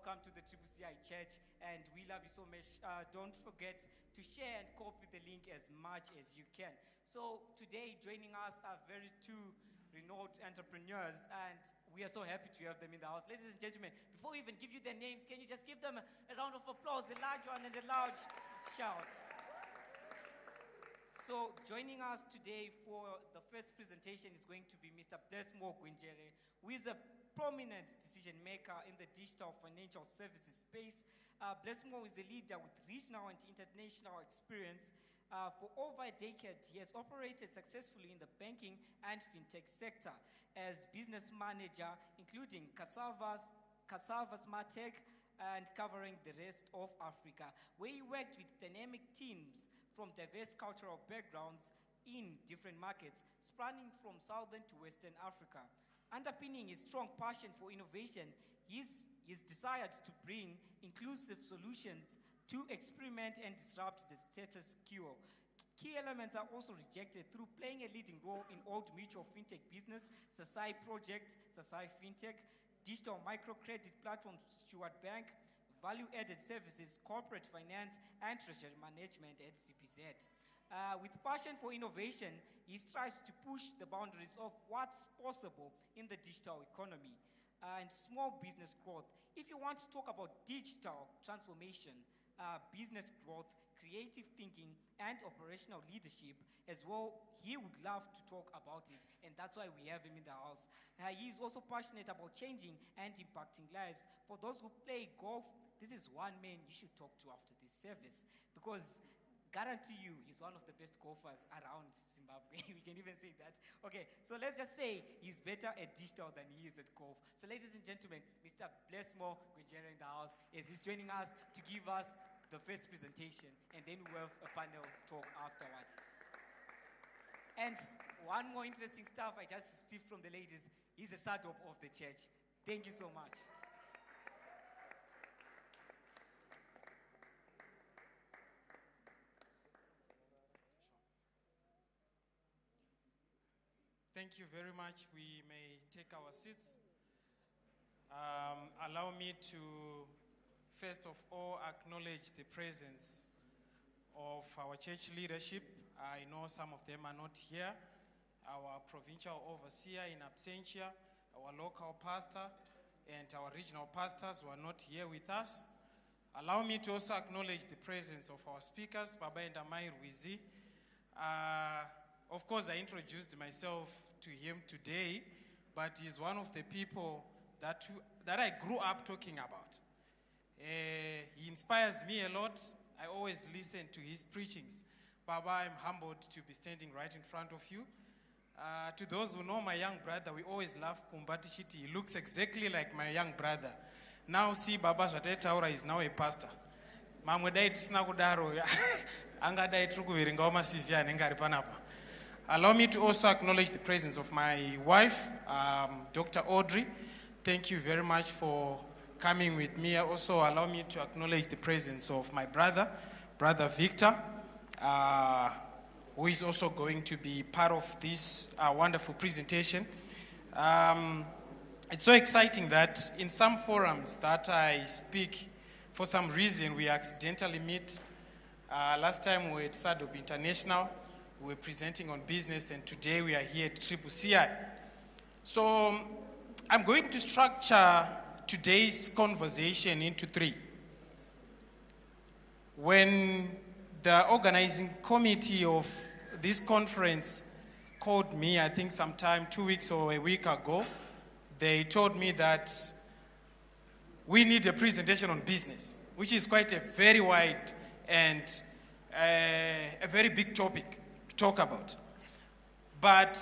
welcome to the CCI Church, and we love you so much. Don't forget to share and copy the link as much as you can. So today, joining us are two renowned entrepreneurs, and we are so happy to have them in the house. Ladies and gentlemen, before we even give you their names, can you just give them a round of applause, a large one and a loud shout? So joining us today for the first presentation is going to be Mr. Blessmore Gwinjere, who is a prominent decision maker in the digital financial services space. Blessmore is a leader with regional and international experience. For over a decade, he has operated successfully in the banking and fintech sector as business manager, including Cassava Smartech, and covering the rest of Africa, where he worked with dynamic teams from diverse cultural backgrounds in different markets, spanning from Southern to Western Africa. Underpinning his strong passion for innovation, his desire to bring inclusive solutions to experiment and disrupt the status quo. Key elements are also rejected through playing a leading role in Old Mutual Fintech business, Sasai Project, Sasai Fintech, digital microcredit platform Stewart Bank, value-added services, corporate finance, and treasury management at CPZ. With passion for innovation, he strives to push the boundaries of what's possible in the digital economy and small business growth. If you want to talk about digital transformation, business growth, creative thinking, and operational leadership as well, he would love to talk about it, and that's why we have him in the house. He is also passionate about changing and impacting lives. For those who play golf, this is one man you should talk to after this service, because guarantee you he's one of the best golfers around Zimbabwe. We can even say that. Okay, so let's just say he's better at digital than he is at golf. So ladies and gentlemen, Mr. Blessmore Gwinjere in the house, as he's joining us to give us the first presentation, and then we'll have a panel talk afterward. And one more interesting stuff I just received from the ladies, he's a sardop of the church. Thank you so much. Thank you very much. We may take our seats. Allow me to, first of all, acknowledge the presence of our church leadership. I know some of them are not here. Our provincial overseer in absentia, our local pastor, and our regional pastors who are not here with us. Allow me to also acknowledge the presence of our speakers, Baba and Amai Ruizi. Of course, I introduced myself to him today, but he's one of the people that I grew up talking about. He inspires me a lot. I always listen to his preachings. Baba, I'm humbled to be standing right in front of you. To those who know my young brother, we always laugh Kumbati Chiti. He looks exactly like my young brother. Now see, Baba Shatetaura is now a pastor. Allow me to also acknowledge the presence of my wife, Dr. Audrey. Thank you very much for coming with me. Also, allow me to acknowledge the presence of my brother, Brother Victor, who is also going to be part of this wonderful presentation. It's so exciting that in some forums that I speak, for some reason we accidentally meet. Last time we were at SADOP International. We were presenting on business, and today we are here at CCI. So I'm going to structure today's conversation into three. When the organizing committee of this conference called me, I think sometime 2 weeks or a week ago, they told me that we need a presentation on business, which is quite a very wide and a very big topic talk about. But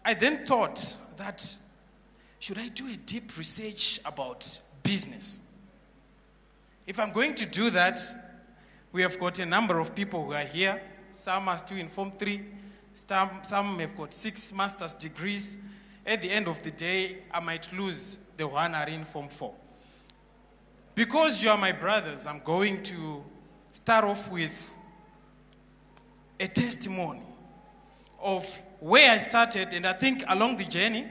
I then thought that, should I do a deep research about business? If I'm going to do that, we have got a number of people who are here. Some are still in Form 3. Some have got 6 master's degrees. At the end of the day, I might lose the one who are in Form 4. Because you are my brothers, I'm going to start off with a testimony of where I started, and I think along the journey,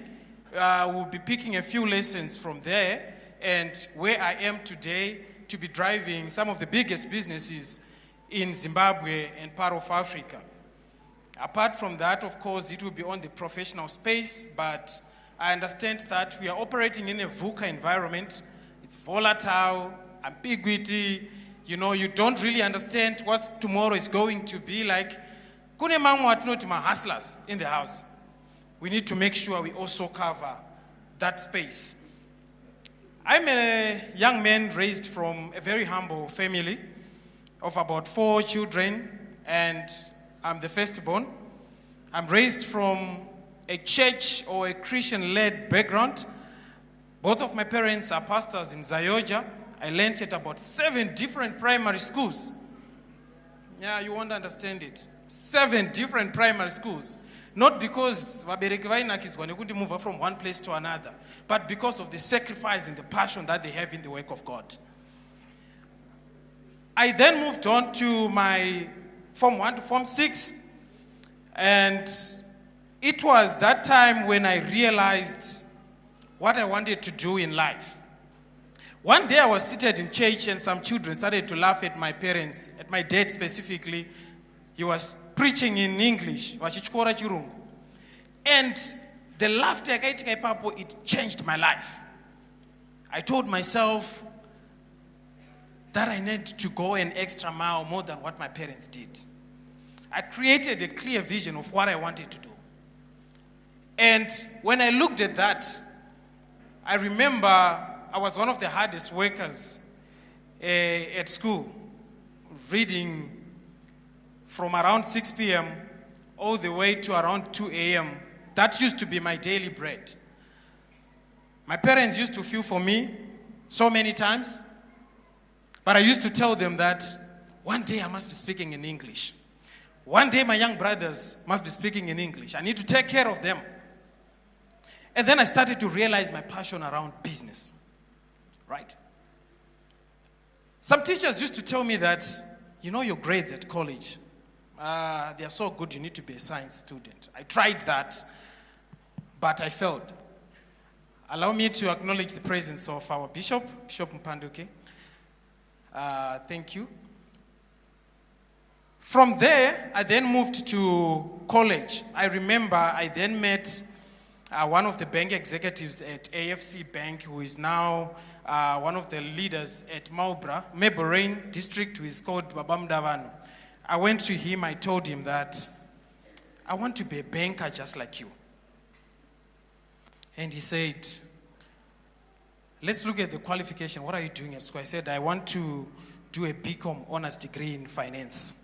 we'll be picking a few lessons from there and where I am today to be driving some of the biggest businesses in Zimbabwe and part of Africa. Apart from that, of course, it will be on the professional space, but I understand that we are operating in a VUCA environment. It's volatile, ambiguity, you know, you don't really understand what tomorrow is going to be like. Kune mamwe atinoti hustlers in the house. We need to make sure we also cover that space. I'm a young man raised from a very humble family of about 4 children, and I'm the firstborn. I'm raised from a church or a Christian-led background. Both of my parents are pastors in Zayoja. I learned at about 7 different primary schools. Yeah, you won't understand it. 7 different primary schools. Not because vabereki vainakizwa nekuti move from one place to another, but because of the sacrifice and the passion that they have in the work of God. I then moved on to my Form 1 to Form 6, and it was that time when I realized what I wanted to do in life. One day I was seated in church and some children started to laugh at my parents, at my dad specifically. He was preaching in English, vachichikora chirungu. And the laughter, it changed my life. I told myself that I need to go an extra mile more than what my parents did. I created a clear vision of what I wanted to do. And when I looked at that, I remember I was one of the hardest workers at school, reading from around 6 p.m. all the way to around 2 a.m. That used to be my daily bread. My parents used to feel for me so many times, but I used to tell them that one day I must be speaking in English. One day my young brothers must be speaking in English. I need to take care of them. And then I started to realize my passion around business, right? Some teachers used to tell me that, you know, your grades at college, they are so good, you need to be a science student. I tried that, but I failed. Allow me to acknowledge the presence of our Bishop Mpanduke. Thank you. From there, I then moved to college. I remember I then met one of the bank executives at AFC Bank, who is now one of the leaders at Meborain district, who is called Babam Davano. I went to him, I told him that I want to be a banker just like you. And he said, let's look at the qualification. What are you doing at school? I said, I want to do a BCom honors degree in finance.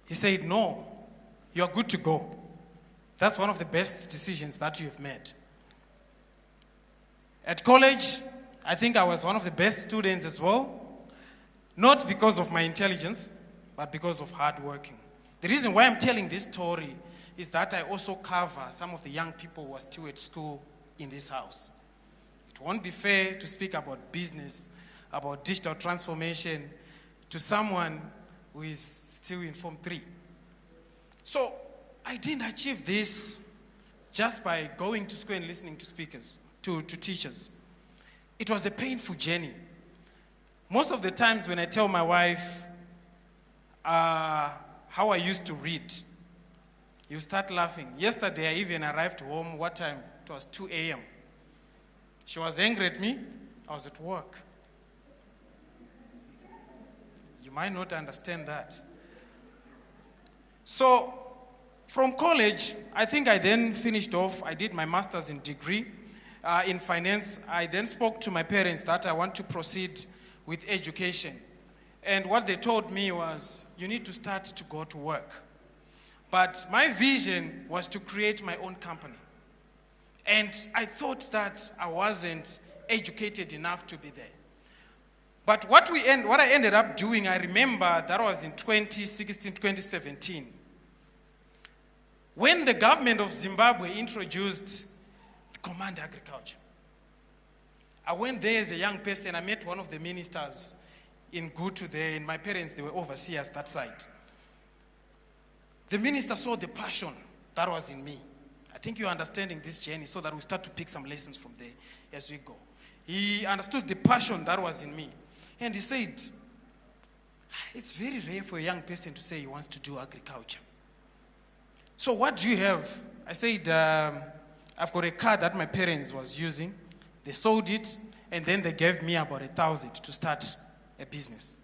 He said, no, you're good to go. That's one of the best decisions that you've made. At college, I think I was one of the best students as well. Not because of my intelligence, but because of hard working. The reason why I'm telling this story is that I also cover some of the young people who are still at school in this house. It won't be fair to speak about business, about digital transformation, to someone who is still in Form 3. So I didn't achieve this just by going to school and listening to speakers, to teachers. It was a painful journey. Most of the times when I tell my wife how I used to read, you start laughing. Yesterday I even arrived home, what time? It was 2 a.m. She was angry at me. I was at work. You might not understand that. So, from college, I think I then finished off. I did my master's in degree in finance. I then spoke to my parents that I want to proceed with education. And what they told me was, you need to start to go to work. But my vision was to create my own company. And I thought that I wasn't educated enough to be there. But what I ended up doing, I remember that was in 2016, 2017. When the government of Zimbabwe introduced Command Agriculture. I went there as a young person. I met one of the ministers in Gutu there, and my parents, they were overseers that side. The minister saw the passion that was in me. I think you're understanding this journey so that we start to pick some lessons from there as we go. He understood the passion that was in me. And he said, it's very rare for a young person to say he wants to do agriculture. So what do you have? I said, I've got a car that my parents was using. They sold it, and then they gave me about 1,000 to start a business.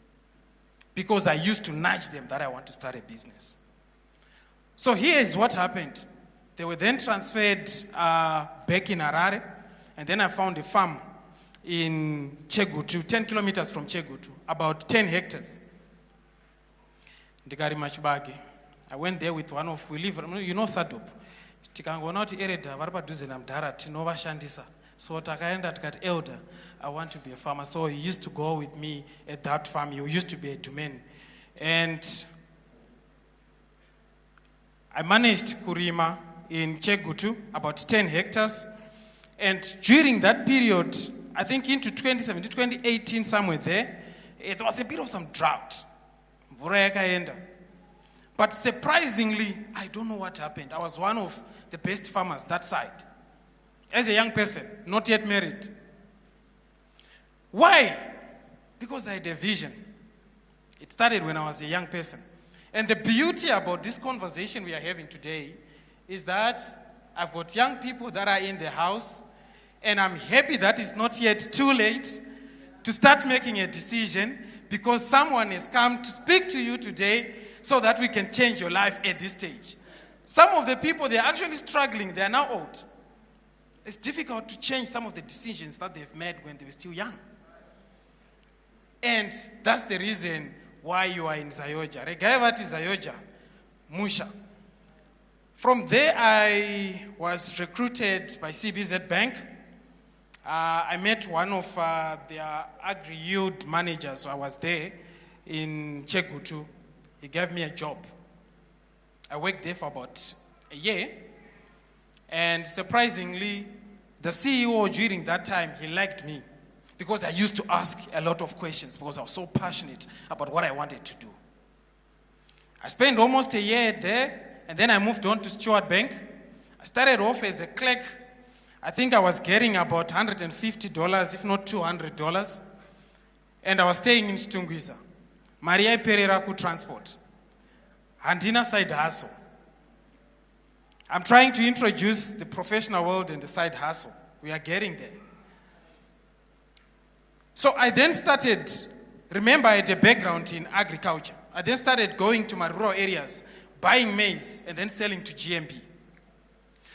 Because I used to nudge them that I want to start a business. So here is what happened. They were then transferred back in Harare, and then I found a farm in Chegutu, 10 kilometers from Chegutu, about 10 hectares. Ndigari Machibage. I went there with one of, we live, you know Sadop. Tikangona kuti ereda vari padhuze namudhara tinovashandisa. So takaenda tikati elder, I want to be a farmer. So he used to go with me at that farm. He used to be a domain. And I managed Kurima in Chegutu, about 10 hectares. And during that period, I think into 2017, 2018, somewhere there, it was a bit of some drought. Mvura yakaenda. But surprisingly, I don't know what happened. I was one of the best farmers that side. As a young person, not yet married. Why? Because I had a vision. It started when I was a young person. And the beauty about this conversation we are having today is that I've got young people that are in the house, and I'm happy that it's not yet too late to start making a decision, because someone has come to speak to you today so that we can change your life at this stage. Some of the people, they're actually struggling. They are now old. It's difficult to change some of the decisions that they've made when they were still young. And that's the reason why you are in Zayoja. Regayavati Zayoja, Musha. From there, I was recruited by CBZ Bank. I met one of their agri-yield managers. I was there in Chegutu. He gave me a job. I worked there for about a year. And surprisingly, the CEO during that time, he liked me because I used to ask a lot of questions because I was so passionate about what I wanted to do. I spent almost a year there, and then I moved on to Stewart Bank. I started off as a clerk. I think I was getting about $150, if not $200. And I was staying in Chitungwiza. Maria Pereira ku transport. Handina side hustle. I'm trying to introduce the professional world and the side hustle. We are getting there. So I then started, remember I had a background in agriculture. I then started going to my rural areas, buying maize, and then selling to GMB.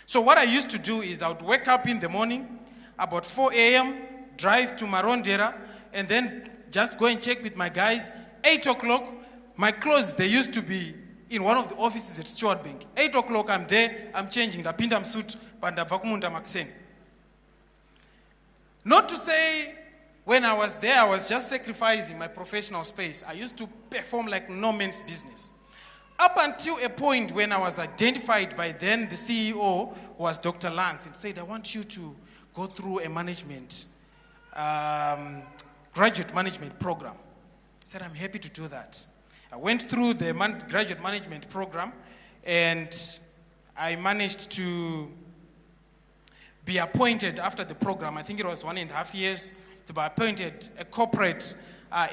So what I used to do is I would wake up in the morning, about 4 a.m., drive to Marondera, and then just go and check with my guys. 8 o'clock, my clothes, they used to be in one of the offices at Stewart Bank. 8 o'clock, I'm there, I'm changing, the pindam suit, bandavakumunda maxen. Not to say when I was there, I was just sacrificing my professional space. I used to perform like no man's business. Up until a point when I was identified by then the CEO was Dr. Lance and said, I want you to go through a management, graduate management program. I said, I'm happy to do that. I went through the graduate management program, and I managed to be appointed after the program. I think it was 1.5 years to be appointed a corporate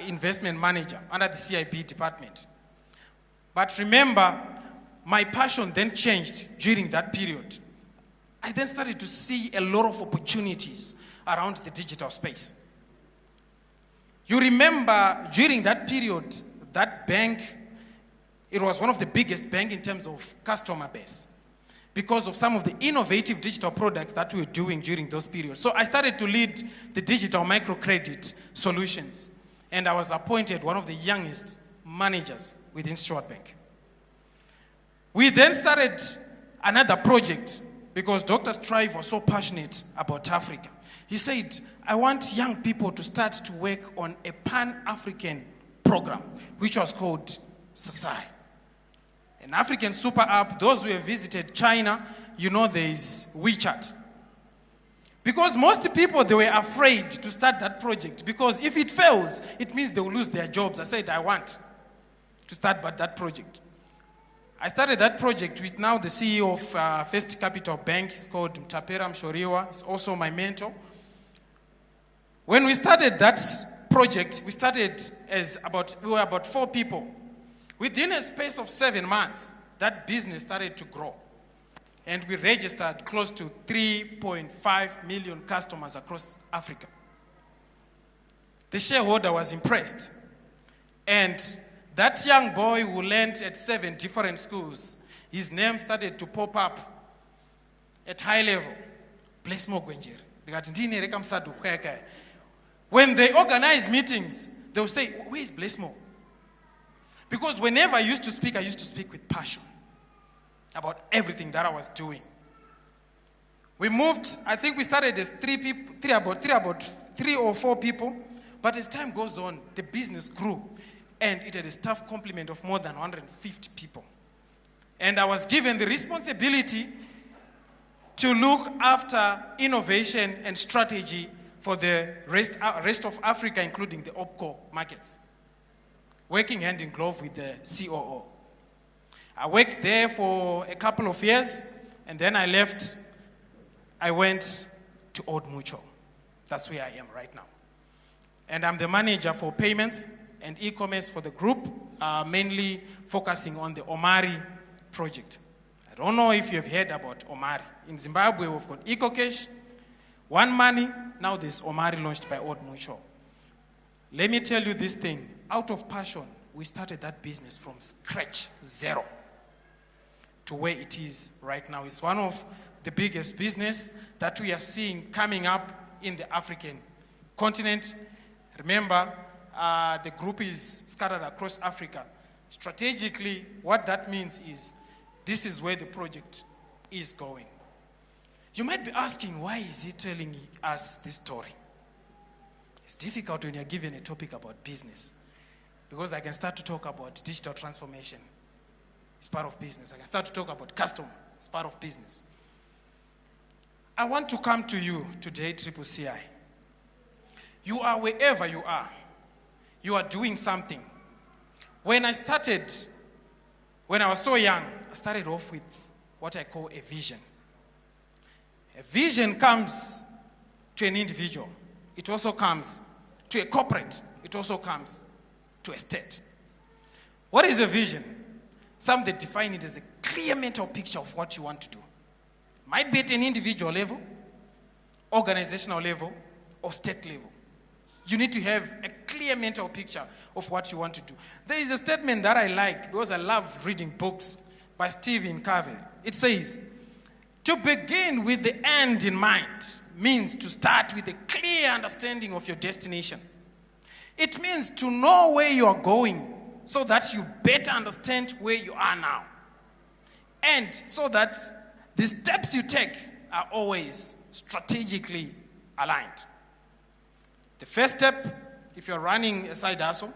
investment manager under the CIB department. But remember, my passion then changed during that period. I then started to see a lot of opportunities around the digital space. You remember during that period, that bank, it was one of the biggest banks in terms of customer base because of some of the innovative digital products that we were doing during those periods. So I started to lead the digital microcredit solutions, and I was appointed one of the youngest managers within Stewart Bank. We then started another project because Dr. Strive was so passionate about Africa. He said, I want young people to start to work on a Pan-African program, which was called Sasai. An African super app. Those who have visited China, you know there is WeChat. Because most people, they were afraid to start that project because if it fails, it means they will lose their jobs. I said, I want to start that project. I started that project with now the CEO of First Capital Bank. He's called Mtapera Mshoriwa. He's also my mentor. When we started that project, we were about 4 people. Within a space of 7 months, that business started to grow. And we registered close to 3.5 million customers across Africa. The shareholder was impressed. And that young boy who learned at 7 different schools, his name started to pop up at high level. Blessmo Gwenjeri. When they organize meetings, they'll say, where is Blessmo? Because whenever I used to speak with passion about everything that I was doing. We moved, I think we started as 3 or 4 people, but as time goes on, the business grew, and it had a staff complement of more than 150 people. And I was given the responsibility to look after innovation and strategy for the rest of Africa, including the OPCO markets, working hand in glove with the COO. I worked there for a couple of years, and then I left. I went to Old Mutual. That's where I am right now. And I'm the manager for payments and e-commerce for the group, mainly focusing on the Omari project. I don't know if you've heard about Omari. In Zimbabwe, we've got EcoCash, One Money, now there's Omari launched by Old Mutual. Let me tell you this thing. Out of passion, we started that business from scratch, 0, to where it is right now. It's one of the biggest business that we are seeing coming up in the African continent. Remember, the group is scattered across Africa. Strategically, what that means is this is where the project is going. You might be asking, why is he telling us this story? It's difficult when you're given a topic about business, because I can start to talk about digital transformation. It's part of business. I can start to talk about customer. It's part of business. I want to come to you today, CCCI. You are wherever you are. You are doing something. When I was so young, I started off with what I call a vision. A vision comes to an individual. It also comes to a corporate. It also comes to a state. What is a vision? Some they define it as a clear mental picture of what you want to do. Might be at an individual level, organizational level, or state level. You need to have a clear mental picture of what you want to do. There is a statement that I like because I love reading books by Stephen Covey. It says, to begin with the end in mind means to start with a clear understanding of your destination. It means to know where you are going so that you better understand where you are now. And so that the steps you take are always strategically aligned. The first step, if you're running a side hustle,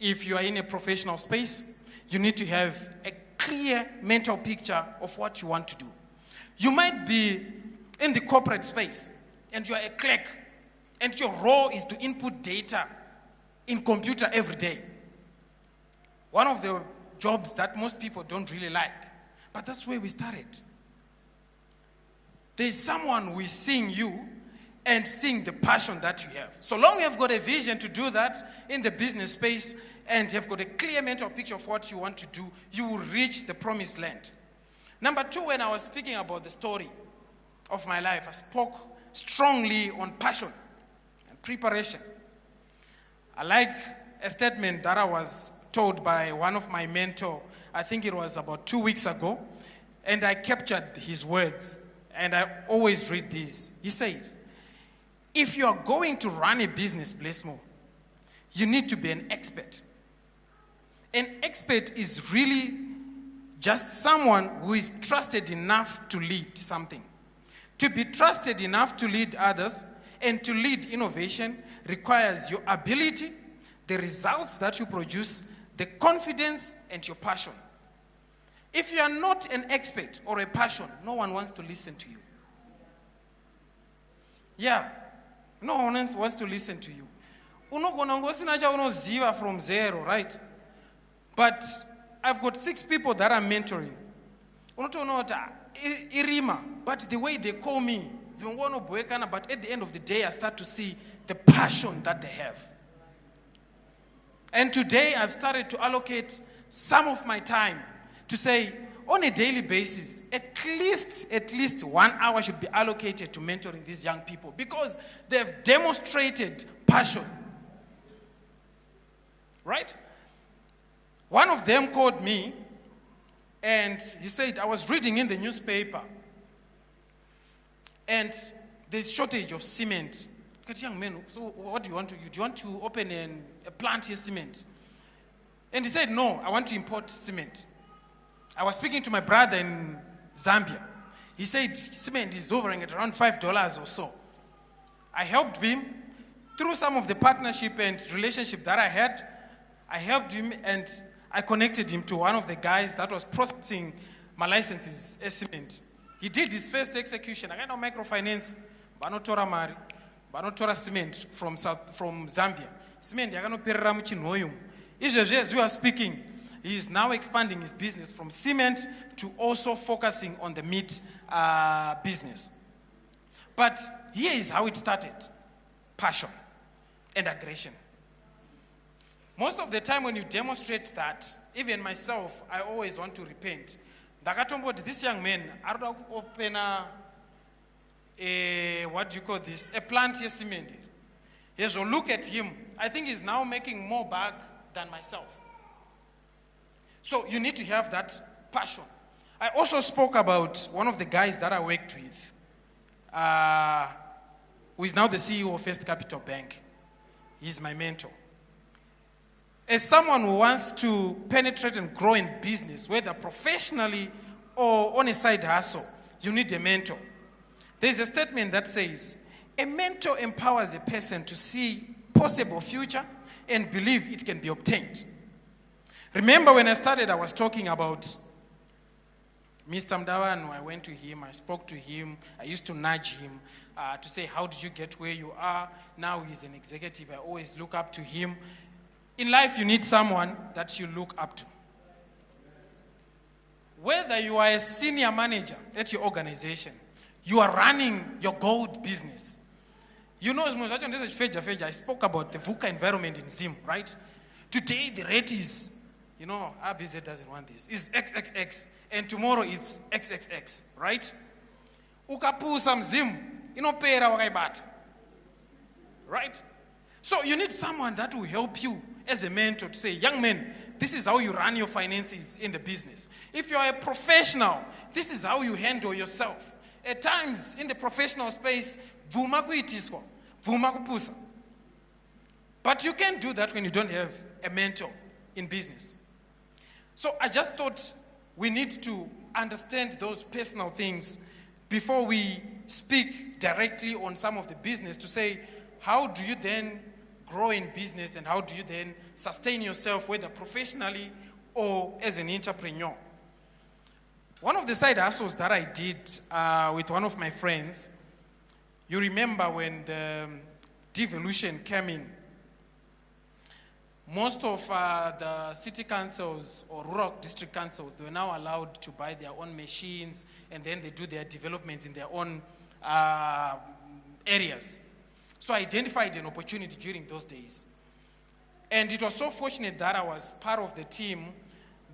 if you are in a professional space, you need to have a clear mental picture of what you want to do. You might be in the corporate space, and you are a clerk, and your role is to input data in computer every day. One of the jobs that most people don't really like, but that's where we started. There's someone who is seeing you and seeing the passion that you have. So long you have got a vision to do that in the business space and you have got a clear mental picture of what you want to do, you will reach the promised land. Number 2, when I was speaking about the story of my life, I spoke strongly on passion and preparation. I like a statement that I was told by one of my mentors, I think it was about 2 weeks ago, and I captured his words, and I always read these. He says, if you are going to run a business, Blessmo, you need to be an expert. An expert is really just someone who is trusted enough to lead something. To be trusted enough to lead others and to lead innovation requires your ability, the results that you produce, the confidence, and your passion. If you are not an expert or a passion, no one wants to listen to you. Yeah, no one wants to listen to you. From 0, right? But I've got 6 people that I'm mentoring. But the way they call me, but at the end of the day, I start to see the passion that they have. And today I've started to allocate some of my time to say, on a daily basis, at least 1 hour should be allocated to mentoring these young people because they've demonstrated passion. Right? One of them called me and he said, I was reading in the newspaper and there's shortage of cement. Young man, so what do you want to do? Do you want to open a plant here, cement? And he said, no, I want to import cement. I was speaking to my brother in Zambia. He said cement is hovering at around $5 or so. I helped him through some of the partnership and relationship that I had. I helped him and I connected him to one of the guys that was processing my licenses as cement. He did his first execution. I got no microfinance, but not Tora Mari, but not Tora cement from Zambia. Cement, I got no perra muchinoyum. As we are speaking, he is now expanding his business from cement to also focusing on the meat business. But here is how it started. Passion and aggression. Most of the time when you demonstrate that, even myself, I always want to repent. This young man, I don't open what do you call this? A plant here cement. Yes, so look at him. I think he's now making more back than myself. So you need to have that passion. I also spoke about one of the guys that I worked with, who is now the CEO of First Capital Bank. He's my mentor. As someone who wants to penetrate and grow in business, whether professionally or on a side hustle, you need a mentor. There's a statement that says, a mentor empowers a person to see possible future and believe it can be obtained. Remember when I started, I was talking about Mr. Mdawan. I went to him, I spoke to him, I used to nudge him to say, how did you get where you are? Now he's an executive, I always look up to him. In life, you need someone that you look up to. Whether you are a senior manager at your organization, you are running your gold business. You know, I spoke about the VUCA environment in Zim, right? Today, the rate is, you know, RBZ doesn't want this. It's XXX, and tomorrow it's XXX, right? Ukapu some Zim, you know, pay right? So you need someone that will help you as a mentor to say, young man, this is how you run your finances in the business. If you are a professional, this is how you handle yourself. At times, in the professional space, but you can't do that when you don't have a mentor in business. So I just thought we need to understand those personal things before we speak directly on some of the business to say, how do you then grow in business and how do you then sustain yourself, whether professionally or as an entrepreneur? One of the side hustles that I did with one of my friends, you remember when the devolution came in, most of the city councils or rural district councils, they were now allowed to buy their own machines and then they do their developments in their own areas. So I identified an opportunity during those days. And it was so fortunate that I was part of the team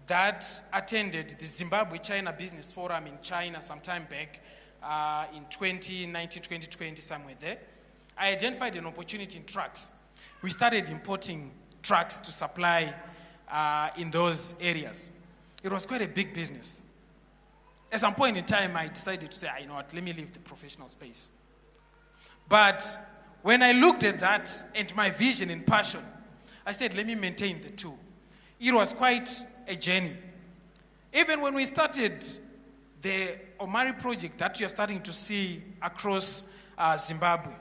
that attended the Zimbabwe-China Business Forum in China some time back in 2019, 2020, somewhere there. I identified an opportunity in trucks. We started importing trucks to supply in those areas. It was quite a big business. At some point in time, I decided to say, you know what, let me leave the professional space. But when I looked at that and my vision and passion, I said, let me maintain the two. It was quite a journey. Even when we started the Omari project that you're starting to see across Zimbabwe,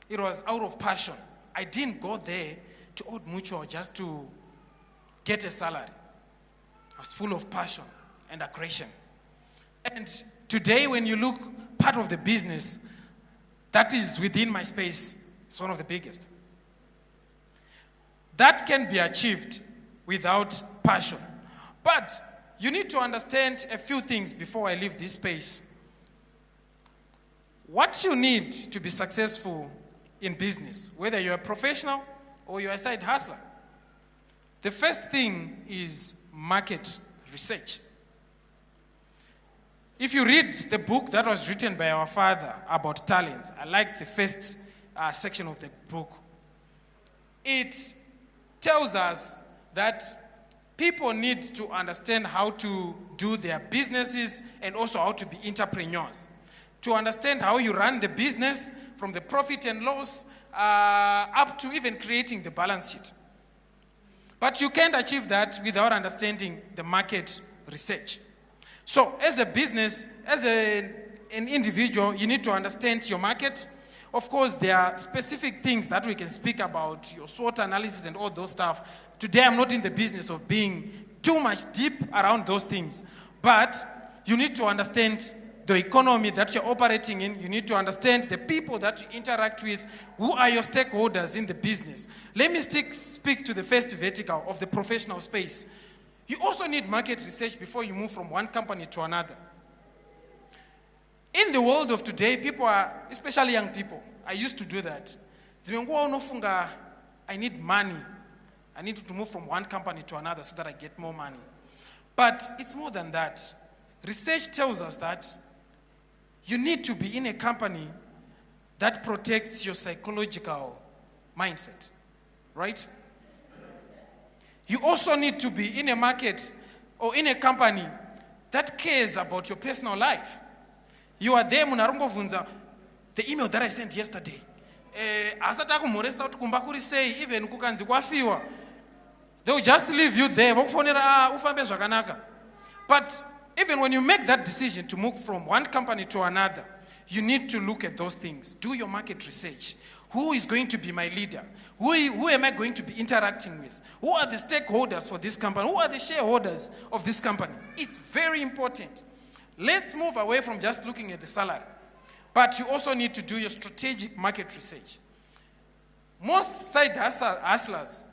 it was out of passion. I didn't go there to Old Mutual just to get a salary. I was full of passion and aggression. And today when you look, part of the business that is within my space is one of the biggest. That can be achieved without passion. But you need to understand a few things before I leave this space. What you need to be successful in business, whether you're a professional or you're a side hustler. The first thing is market research. If you read the book that was written by our father about talents, I like the first section of the book. It tells us that people need to understand how to do their businesses and also how to be entrepreneurs. To understand how you run the business from the profit and loss up to even creating the balance sheet. But you can't achieve that without understanding the market research. So as a business, as an individual, you need to understand your market. Of course, there are specific things that we can speak about, your SWOT analysis and all those stuff. Today, I'm not in the business of being too much deep around those things. But you need to understand the economy that you're operating in. You need to understand the people that you interact with. Who are your stakeholders in the business? Let me speak to the first vertical of the professional space. You also need market research before you move from one company to another. In the world of today, people are, especially young people, I used to do that. I need money. I need to move from one company to another so that I get more money. But it's more than that. Research tells us that you need to be in a company that protects your psychological mindset, right? You also need to be in a market or in a company that cares about your personal life. You are there, the email that I sent yesterday. Even they will just leave you there. But even when you make that decision to move from one company to another, you need to look at those things. Do your market research. Who is going to be my leader? Who am I going to be interacting with? Who are the stakeholders for this company? Who are the shareholders of this company? It's very important. Let's move away from just looking at the salary. But you also need to do your strategic market research. Most side hustlers,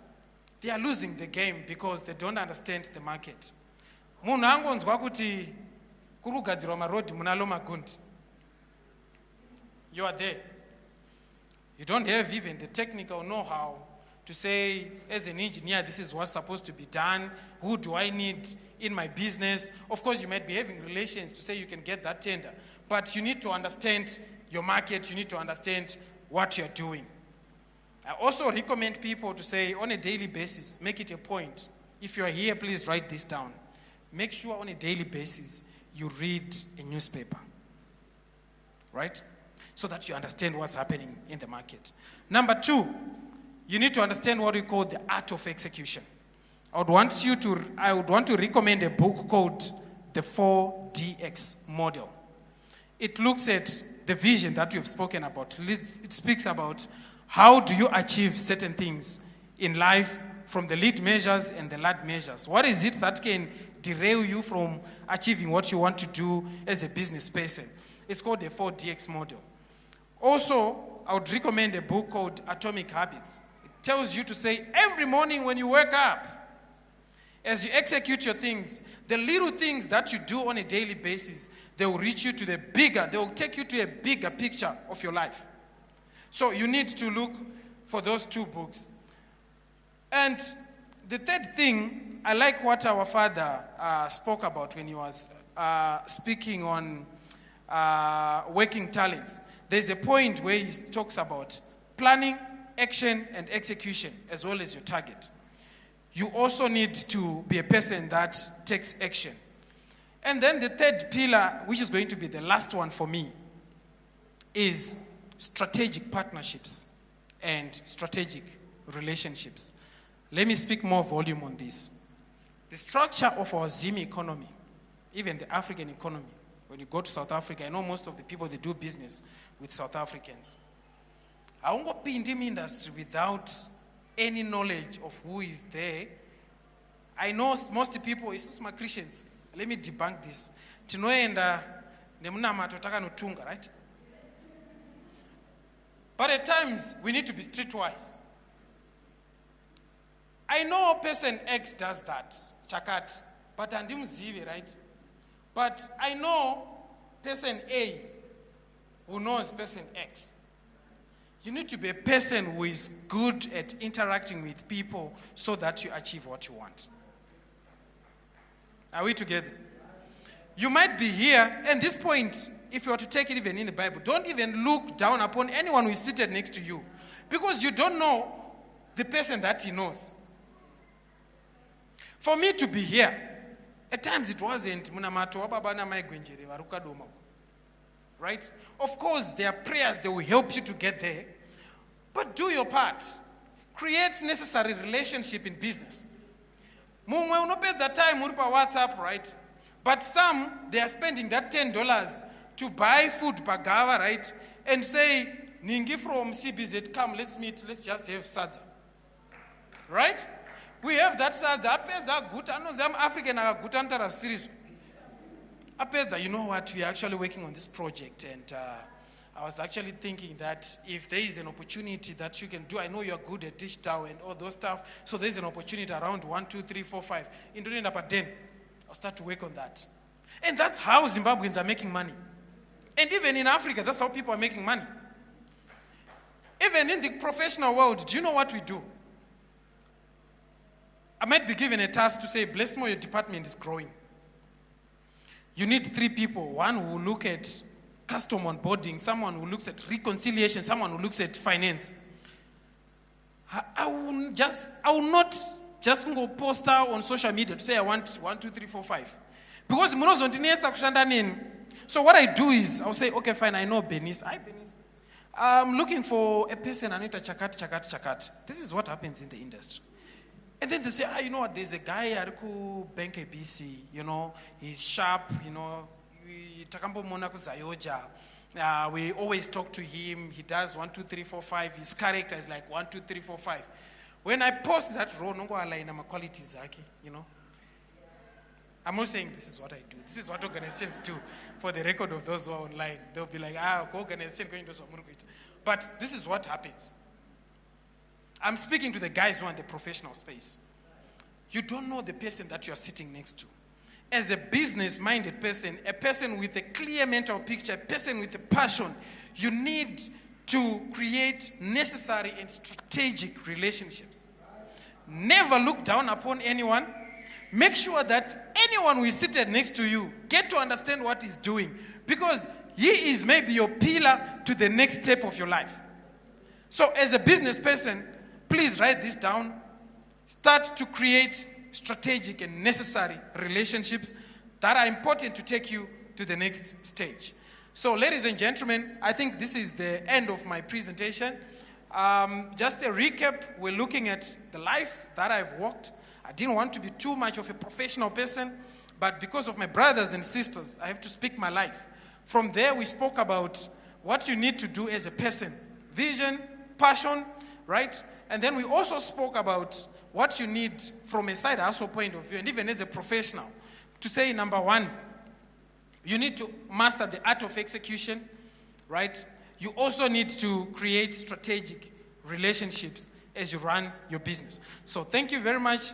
they are losing the game because they don't understand the market. Munhu angonzwa kuti kurugadzirwa marodhi munalo magundi. You are there. You don't have even the technical know-how to say, as an engineer, this is what's supposed to be done. Who do I need in my business? Of course, you might be having relations to say you can get that tender. But you need to understand your market. You need to understand what you're doing. I also recommend people to say, on a daily basis, make it a point. If you're here, please write this down. Make sure on a daily basis you read a newspaper, right? So that you understand what's happening in the market. Number two, you need to understand what we call the art of execution. I would want to recommend a book called The 4DX Model. It looks at the vision that we've spoken about. It speaks about how do you achieve certain things in life from the lead measures and the lag measures. What is it that can derail you from achieving what you want to do as a business person? It's called the 4DX model. Also, I would recommend a book called Atomic Habits. It tells you to say every morning when you wake up, as you execute your things, the little things that you do on a daily basis, they will reach you to they will take you to a bigger picture of your life. So you need to look for those two books. And the third thing, I like what our father spoke about when he was speaking on working talents. There's a point where he talks about planning, action, and execution, as well as your target. You also need to be a person that takes action. And then the third pillar, which is going to be the last one for me, is strategic partnerships and strategic relationships. Let me speak more volume on this. The structure of our Zim economy, even the African economy, when you go to South Africa, I know most of the people, they do business with South Africans. I won't be in the industry without any knowledge of who is there. I know most people, it's just my Christians. Let me debunk this. Tinoenda nemunama totaka nutunga, right? But at times, we need to be streetwise. I know person X does that, chakat, but andimzivi, right? But I know person A who knows person X. You need to be a person who is good at interacting with people so that you achieve what you want. Are we together? You might be here, and this point, if you were to take it even in the Bible, don't even look down upon anyone who is seated next to you, because you don't know the person that he knows. For me to be here, at times it wasn't, right? Of course, there are prayers that will help you to get there, but do your part. Create necessary relationship in business. Mungwe unopay that time uri pa WhatsApp, right? But some, they are spending that $10 to buy food pagava, right? And say, Ningi from CBZ, come, let's meet, let's just have sadza. Right? We have that sadza. Apeza good, I know them African are good antara series. Apeza, you know what? We are actually working on this project, and I was actually thinking that if there is an opportunity that you can do, I know you are good at digital and all those stuff, so there's an opportunity around 1, 2, 3, 4, 5. In doing up at 10, I'll start to work on that. And that's how Zimbabweans are making money. And even in Africa, that's how people are making money. Even in the professional world, do you know what we do? I might be given a task to say, bless more, your department is growing. You need 3 people. One who will look at custom onboarding, someone who looks at reconciliation, someone who looks at finance. I will not just go post out on social media to say I want 1, 2, 3, 4, 5. Because so what I do is I'll say, okay, fine, I know Benis. Hi, Benis. I'm looking for a person, Anita Chakat. This is what happens in the industry. And then they say, you know what, there's a guy, Ariku Bank ABC, you know, he's sharp, you know, we always talk to him. He does 1, 2, 3, 4, 5. His character is like 1, 2, 3, 4, 5. When I post that row, no go align my qualities, you know. I'm not saying this is what I do. This is what organizations do. For the record of those who are online, they'll be like, organization going to. But this is what happens. I'm speaking to the guys who are in the professional space. You don't know the person that you are sitting next to. As a business-minded person, a person with a clear mental picture, a person with a passion, you need to create necessary and strategic relationships. Never look down upon anyone. Make sure that anyone who is seated next to you get to understand what he's doing, because he is maybe your pillar to the next step of your life. So as a business person, please write this down. Start to create strategic and necessary relationships that are important to take you to the next stage. So ladies and gentlemen, I think this is the end of my presentation. Just a recap, we're looking at the life that I've walked. I didn't want to be too much of a professional person, but because of my brothers and sisters, I have to speak my life. From there, we spoke about what you need to do as a person. Vision, passion, right? And then we also spoke about what you need from a side hustle point of view, and even as a professional. To say, number 1, you need to master the art of execution, right? You also need to create strategic relationships as you run your business. So thank you very much.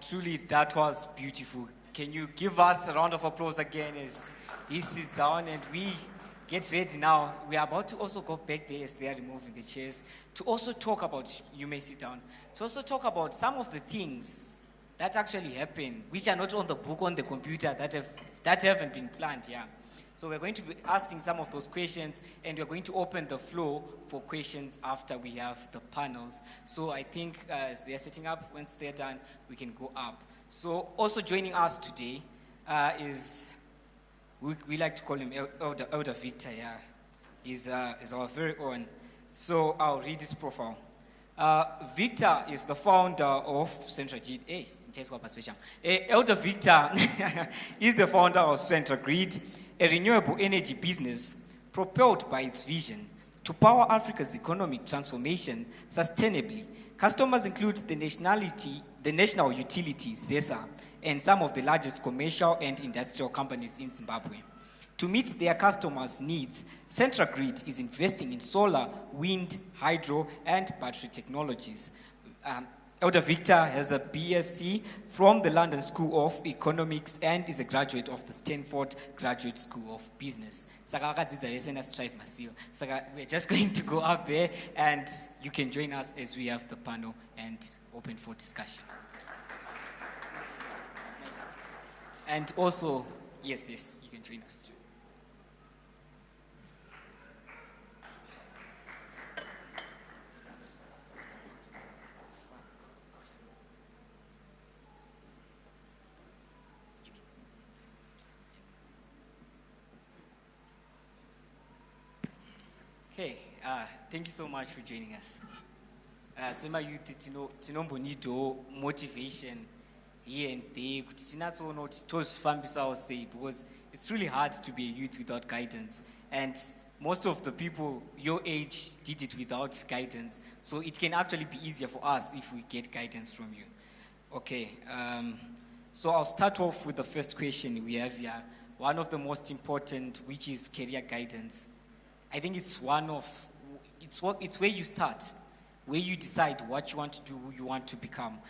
Truly, that was beautiful. Can you give us a round of applause again as he sits down and we get ready now? We are about to also go back there as they are removing the chairs to also talk about, you may sit down, to also talk about some of the things that actually happen, which are not on the book, on the computer, that haven't been planned, yeah. So we're going to be asking some of those questions, and we're going to open the floor for questions after we have the panels. So I think as they're setting up, once they're done, we can go up. So also joining us today is, we like to call him Elder Victor, yeah. Is our very own. So I'll read his profile. Victor is the founder of Central Grid. Elder Victor is the founder of Central Grid, a renewable energy business propelled by its vision to power Africa's economic transformation sustainably. Customers include the national utility, ZESA, and some of the largest commercial and industrial companies in Zimbabwe. To meet their customers' needs, Central Grid is investing in solar, wind, hydro, and battery technologies. Elder Victor has a BSc from the London School of Economics and is a graduate of the Stanford Graduate School of Business. Saka we're just going to go up there and you can join us as we have the panel and open for discussion. And also, yes, you can join us too. Okay, thank you so much for joining us. Sema youth tinombo need motivation here and there kuti tinatsoona kuti tozvifambisawo sei, because it's really hard to be a youth without guidance, and most of the people your age did it without guidance, so it can actually be easier for us if we get guidance from you. Okay, so I'll start off with the first question we have here, one of the most important, which is career guidance. I think it's it's where you start, where you decide what you want to do, who you want to become.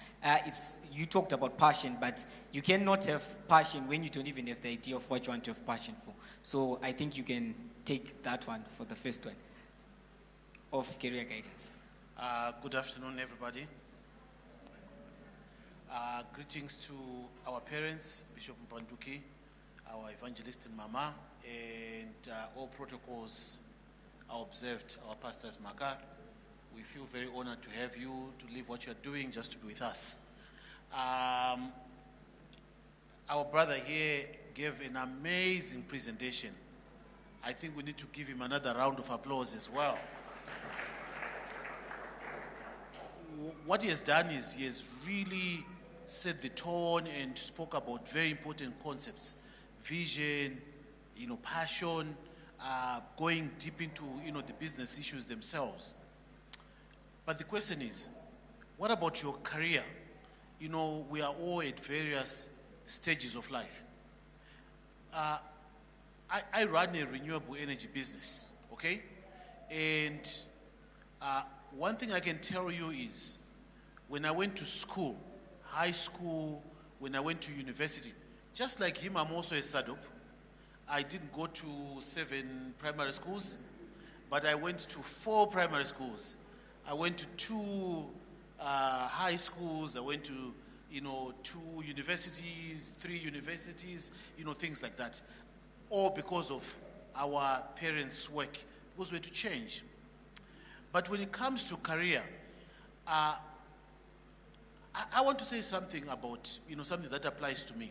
You talked about passion, but you cannot have passion when you don't even have the idea of what you want to have passion for. So I think you can take that one for the first one of career guidance. Good afternoon, everybody. Greetings to our parents, Bishop Mpanduki, our evangelist Mama, and all protocols are observed, our pastors Maka. We feel very honored to have you, to leave what you're doing just to be with us. Our brother here gave an amazing presentation. I think we need to give him another round of applause as well. What he has done is he has really set the tone and spoke about very important concepts: vision, passion, going deep into the business issues themselves. But the question is, what about your career? We are all at various stages of life. I run a renewable energy business, okay? And one thing I can tell you is, when I went to school, high school, when I went to university, just like him, I'm also a SADOP. I didn't go to 7 primary schools, but I went to 4 primary schools. I went to 2 high schools. I went to, 2 universities, 3 universities, things like that. All because of our parents' work, because we had to change. But when it comes to career, I want to say something about, something that applies to me.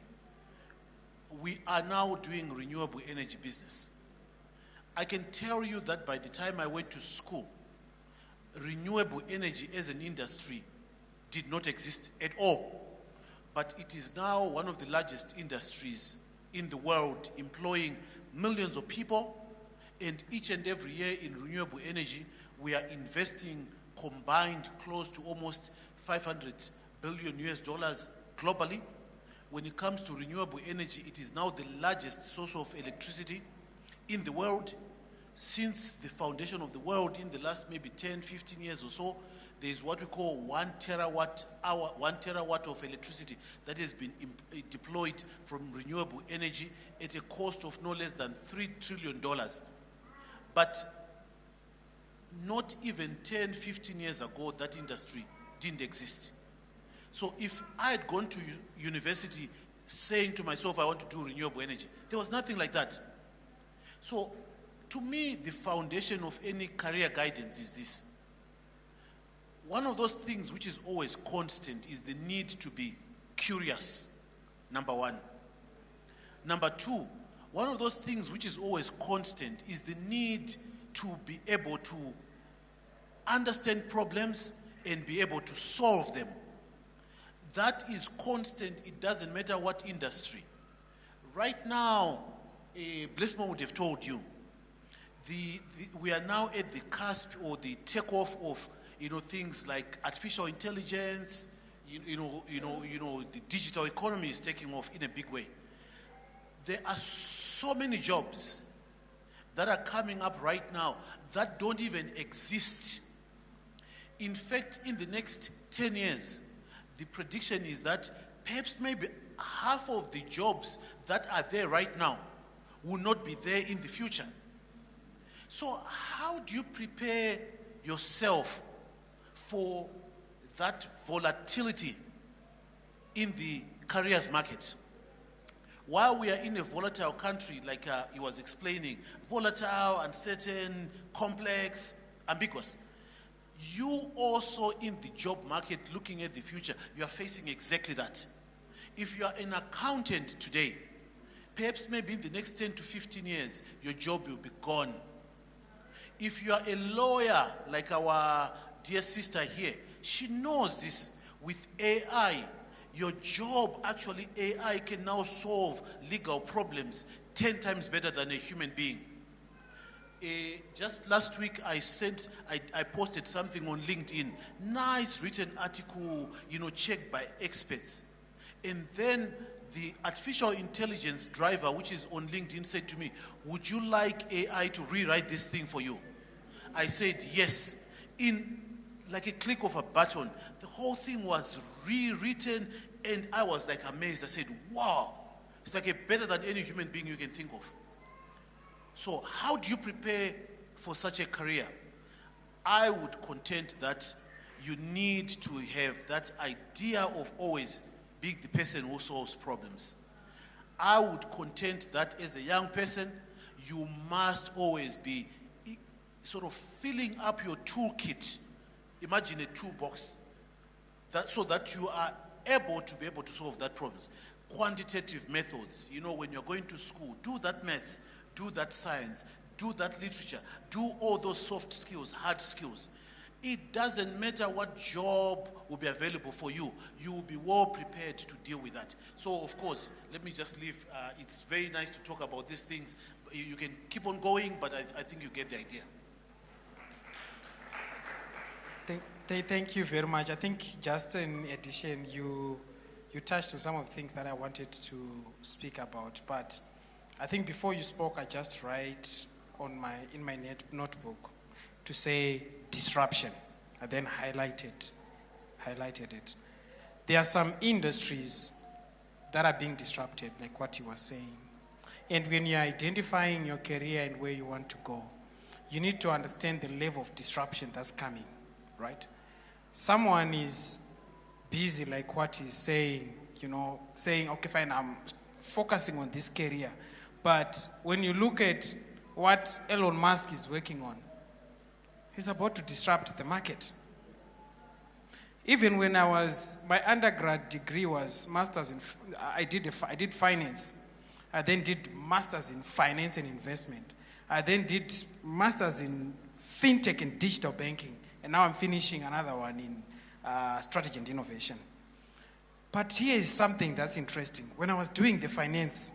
We are now doing renewable energy business. I can tell you that by the time I went to school, renewable energy as an industry did not exist at all. But it is now one of the largest industries in the world, employing millions of people. And each and every year in renewable energy, we are investing combined close to almost $500 billion globally. When it comes to renewable energy, it is now the largest source of electricity in the world. Since the foundation of the world in the last maybe 10, 15 years or so, there is what we call 1 terawatt hour, 1 terawatt of electricity that has been deployed from renewable energy at a cost of no less than $3 trillion. But not even 10, 15 years ago, that industry didn't exist. So if I had gone to university saying to myself, I want to do renewable energy, there was nothing like that. So to me, the foundation of any career guidance is this. One of those things which is always constant is the need to be curious, number one. Number two, one of those things which is always constant is the need to be able to understand problems and be able to solve them. That is constant. It doesn't matter what industry. Right now, Blessmo would have told you, we are now at the cusp or the takeoff of things like artificial intelligence. The digital economy is taking off in a big way. There are so many jobs that are coming up right now that don't even exist. In fact, in the next 10 years, the prediction is that perhaps maybe half of the jobs that are there right now will not be there in the future. So how do you prepare yourself for that volatility in the careers market? While we are in a volatile country, like he was explaining, volatile, uncertain, complex, ambiguous, you also in the job market looking at the future, you are facing exactly that. If you are an accountant today, perhaps maybe in the next 10 to 15 years, your job will be gone. If you are a lawyer, like our dear sister here, she knows this. With AI, your job, actually AI can now solve legal problems 10 times better than a human being. Just last week, I posted something on LinkedIn. Nice written article, checked by experts. And then the artificial intelligence driver, which is on LinkedIn, said to me, would you like AI to rewrite this thing for you? I said, yes. In like a click of a button, the whole thing was rewritten, and I was like amazed. I said, wow, it's like better than any human being you can think of. So how do you prepare for such a career? I would contend that you need to have that idea of always being the person who solves problems. I would contend that as a young person, you must always be sort of filling up your toolkit. Imagine a toolbox, so that you are able to solve that problems. Quantitative methods, when you're going to school, do that maths, do that science, do that literature, do all those soft skills, hard skills. It doesn't matter what job will be available for you. You will be well prepared to deal with that. So, of course, let me just leave. It's very nice to talk about these things. You can keep on going, but I think you get the idea. Thank you very much. I think just in addition, you touched on some of the things that I wanted to speak about. But I think before you spoke, I just write in my notebook to say disruption. I then highlighted it. There are some industries that are being disrupted, like what you were saying. And when you're identifying your career and where you want to go, you need to understand the level of disruption that's coming, right? Someone is busy, like what he's saying, saying, okay, fine, I'm focusing on this career. But when you look at what Elon Musk is working on, he's about to disrupt the market. Even when my undergrad degree was master's in, I did finance. I then did master's in finance and investment. I then did master's in fintech and digital banking. And now I'm finishing another one in strategy and innovation. But here is something that's interesting. When I was doing the finance,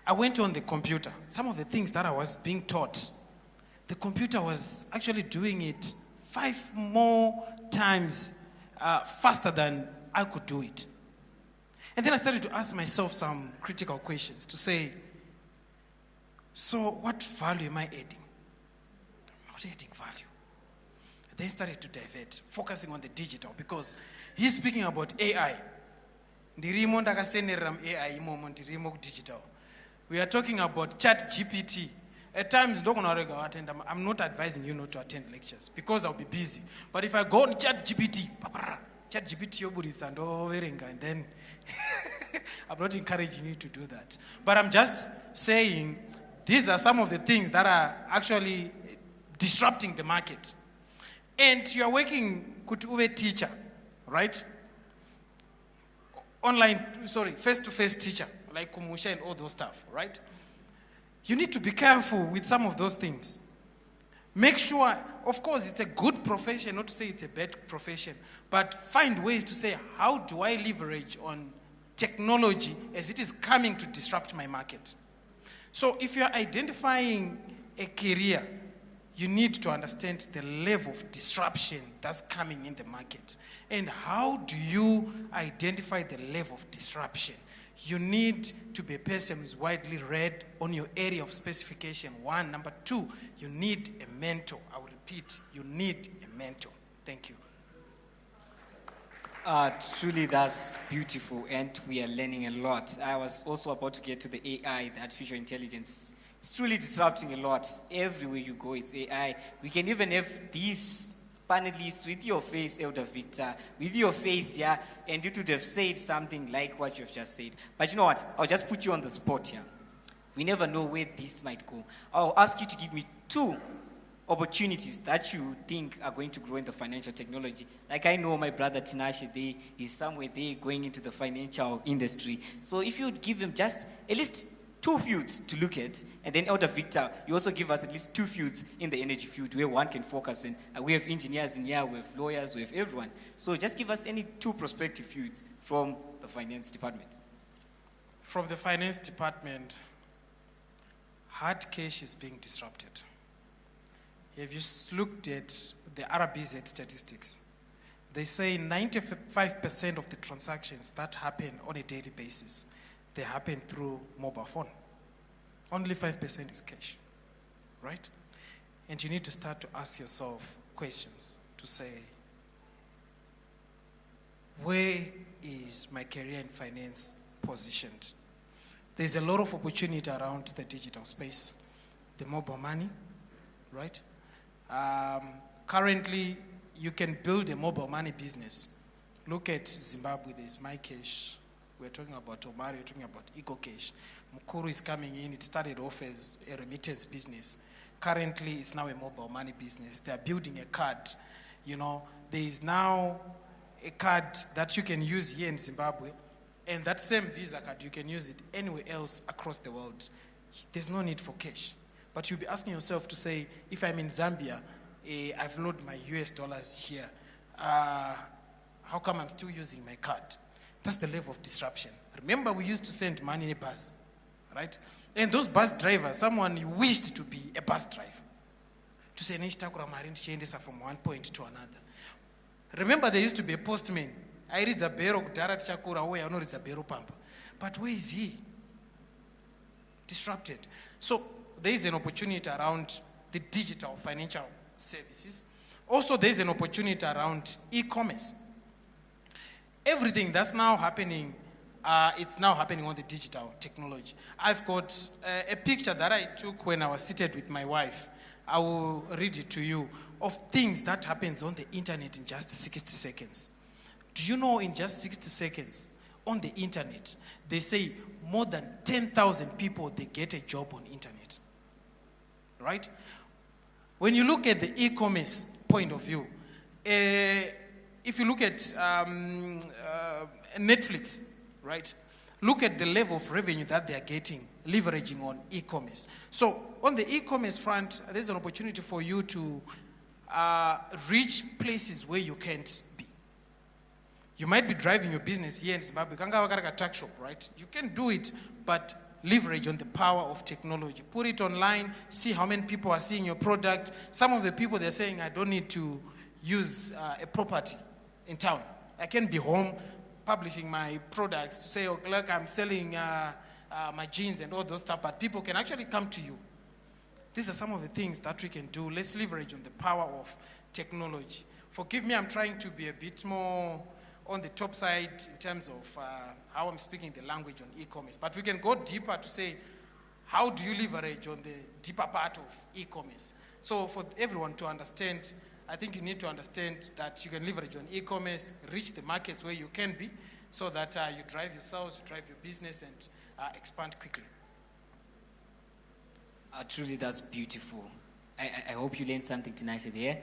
I went on the computer. Some of the things that I was being taught, the computer was actually doing it 5 more times faster than I could do it. And then I started to ask myself some critical questions to say, so what value am I adding? I'm not adding value. I then started to divert, focusing on the digital, because he's speaking about AI. Digital. We are talking about ChatGPT. At times, I'm not advising you not to attend lectures because I'll be busy. But if I go on ChatGPT, and then I'm not encouraging you to do that. But I'm just saying these are some of the things that are actually disrupting the market. And you are working with a teacher, right? Face-to-face teacher, like Kumusha and all those stuff, right? You need to be careful with some of those things. Make sure, of course, it's a good profession, not to say it's a bad profession, but find ways to say, how do I leverage on technology as it is coming to disrupt my market? So if you're identifying a career, you need to understand the level of disruption that's coming in the market. And how do you identify the level of disruption? You need to be a person who's widely read on your area of specification. One. Number two, you need a mentor. I will repeat, you need a mentor. Thank you. Truly, that's beautiful, and we are learning a lot. I was also about to get to the AI, the artificial intelligence. It's truly disrupting a lot. Everywhere you go, it's AI. We can even have these panelists with your face, Elder Victor, with your face, yeah, and you would have said something like what you've just said. But you know what? I'll just put you on the spot here. We never know where this might go. I'll ask you to give me 2 opportunities that you think are going to grow in the financial technology. Like I know my brother Tinashe, there is somewhere there going into the financial industry. So if you would give him just at least 2 fields to look at, and then Elder Victor, you also give us at least 2 fields in the energy field where one can focus in. We have engineers in here, we have lawyers, we have everyone. So just give us any 2 prospective fields from the finance department. From the finance department, hard cash is being disrupted. Have you looked at the RBZ statistics? They say 95% of the transactions that happen on a daily basis, they happen through mobile phone. Only 5% is cash, right? And you need to start to ask yourself questions to say, where is my career in finance positioned? There's a lot of opportunity around the digital space, the mobile money, right? Currently, you can build a mobile money business. Look at Zimbabwe, there's MyCash. We're talking about Omari, we're talking about EcoCash. Mukuru is coming in. It started off as a remittance business. Currently, it's now a mobile money business. They're building a card. You know, there is now a card that you can use here in Zimbabwe, and that same Visa card, you can use it anywhere else across the world. There's no need for cash. But you'll be asking yourself to say, if I'm in Zambia, I've loaded my US dollars here, how come I'm still using my card? That's the level of disruption. Remember, we used to send money in a bus, right? And those bus drivers, someone wished to be a bus driver. To say, from one point to another. Remember, there used to be a postman. I read the Bero Darat Chakura, where I know it's a Bero Pampa. But where is he? Disrupted. So there is an opportunity around the digital financial services. Also, there is an opportunity around e-commerce. Everything that's now happening, it's now happening on the digital technology. I've got a picture that I took when I was seated with my wife. I will read it to you, of things that happens on the internet in just 60 seconds. Do you know in just 60 seconds on the internet, they say more than 10,000 people, they get a job on internet, right? When you look at the e-commerce point of view, if you look at Netflix, right? Look at the level of revenue that they are getting, leveraging on e-commerce. So on the e-commerce front, there's an opportunity for you to reach places where you can't be. You might be driving your business here in Zimbabwe, a tuck shop, right? You can do it, but leverage on the power of technology. Put it online, see how many people are seeing your product. Some of the people, they're saying, I don't need to use a property in town. I can be home publishing my products to say, oh, look, I'm selling my jeans and all those stuff, but people can actually come to you. These are some of the things that we can do. Let's leverage on the power of technology. Forgive me, I'm trying to be a bit more on the top side in terms of how I'm speaking the language on e-commerce. But we can go deeper to say, how do you leverage on the deeper part of e-commerce? So for everyone to understand, I think you need to understand that you can leverage on e-commerce, reach the markets where you can be, so that you drive your sales, you drive your business, and expand quickly. Truly, that's beautiful. I hope you learned something tonight there.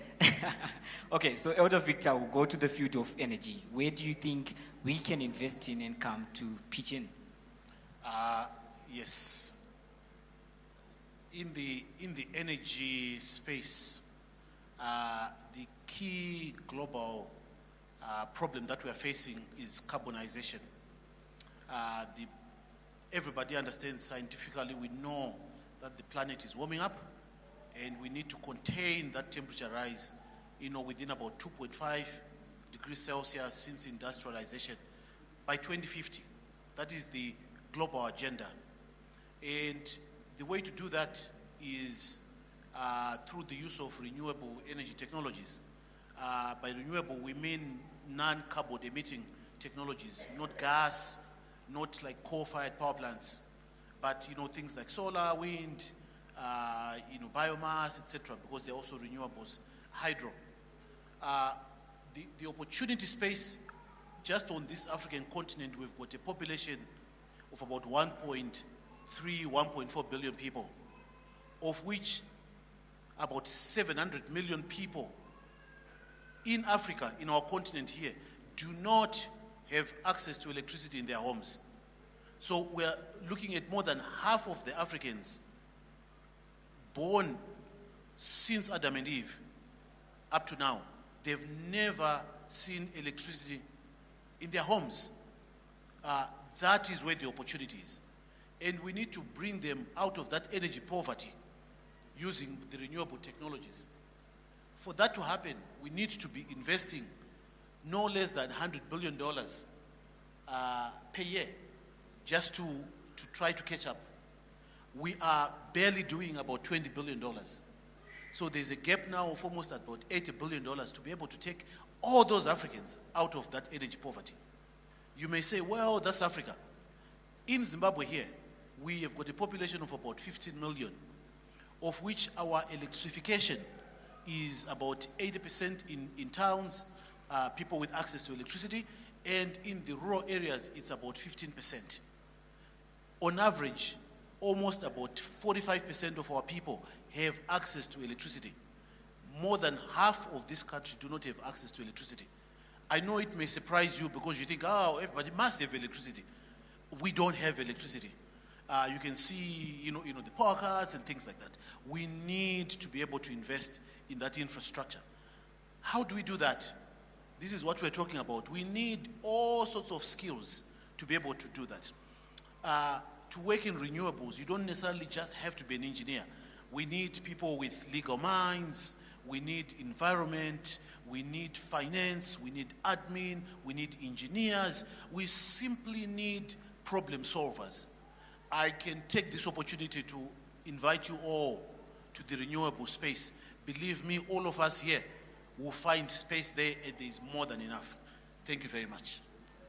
Okay, so Elder Victor will go to the field of energy. Where do you think we can invest in and come to pitch in? Yes. In the energy space, the key global problem that we are facing is carbonization. Everybody understands scientifically, we know that the planet is warming up, and we need to contain that temperature rise, within about 2.5 degrees Celsius since industrialization by 2050. That is the global agenda. And the way to do that is through the use of renewable energy technologies. By renewable, we mean non-carbon emitting technologies, not gas, not like coal-fired power plants, but things like solar, wind, biomass, etc., because they're also renewables. Hydro. The opportunity space, just on this African continent, we've got a population of about 1.3, 1.4 billion people, of which about 700 million people in Africa, in our continent here, do not have access to electricity in their homes. So we're looking at more than half of the Africans born since Adam and Eve up to now. They've never seen electricity in their homes. That is where the opportunity is. And we need to bring them out of that energy poverty using the renewable technologies. For that to happen, we need to be investing no less than $100 billion per year just to try to catch up. We are barely doing about $20 billion. So there's a gap now of almost about $80 billion to be able to take all those Africans out of that energy poverty. You may say, well, that's Africa. In Zimbabwe here, we have got a population of about 15 million, of which our electrification is about 80% in towns, people with access to electricity, and in the rural areas, it's about 15%. On average, almost about 45% of our people have access to electricity. More than half of this country do not have access to electricity. I know it may surprise you because you think, oh, everybody must have electricity. We don't have electricity. You can see, the power cuts and things like that. We need to be able to invest in that infrastructure. How do we do that? This is what we're talking about. We need all sorts of skills to be able to do that. To work in renewables, you don't necessarily just have to be an engineer. We need people with legal minds, we need environment, we need finance, we need admin, we need engineers. We simply need problem solvers. I can take this opportunity to invite you all to the renewable space. Believe me, all of us here will find space there, and there's more than enough. Thank you very much.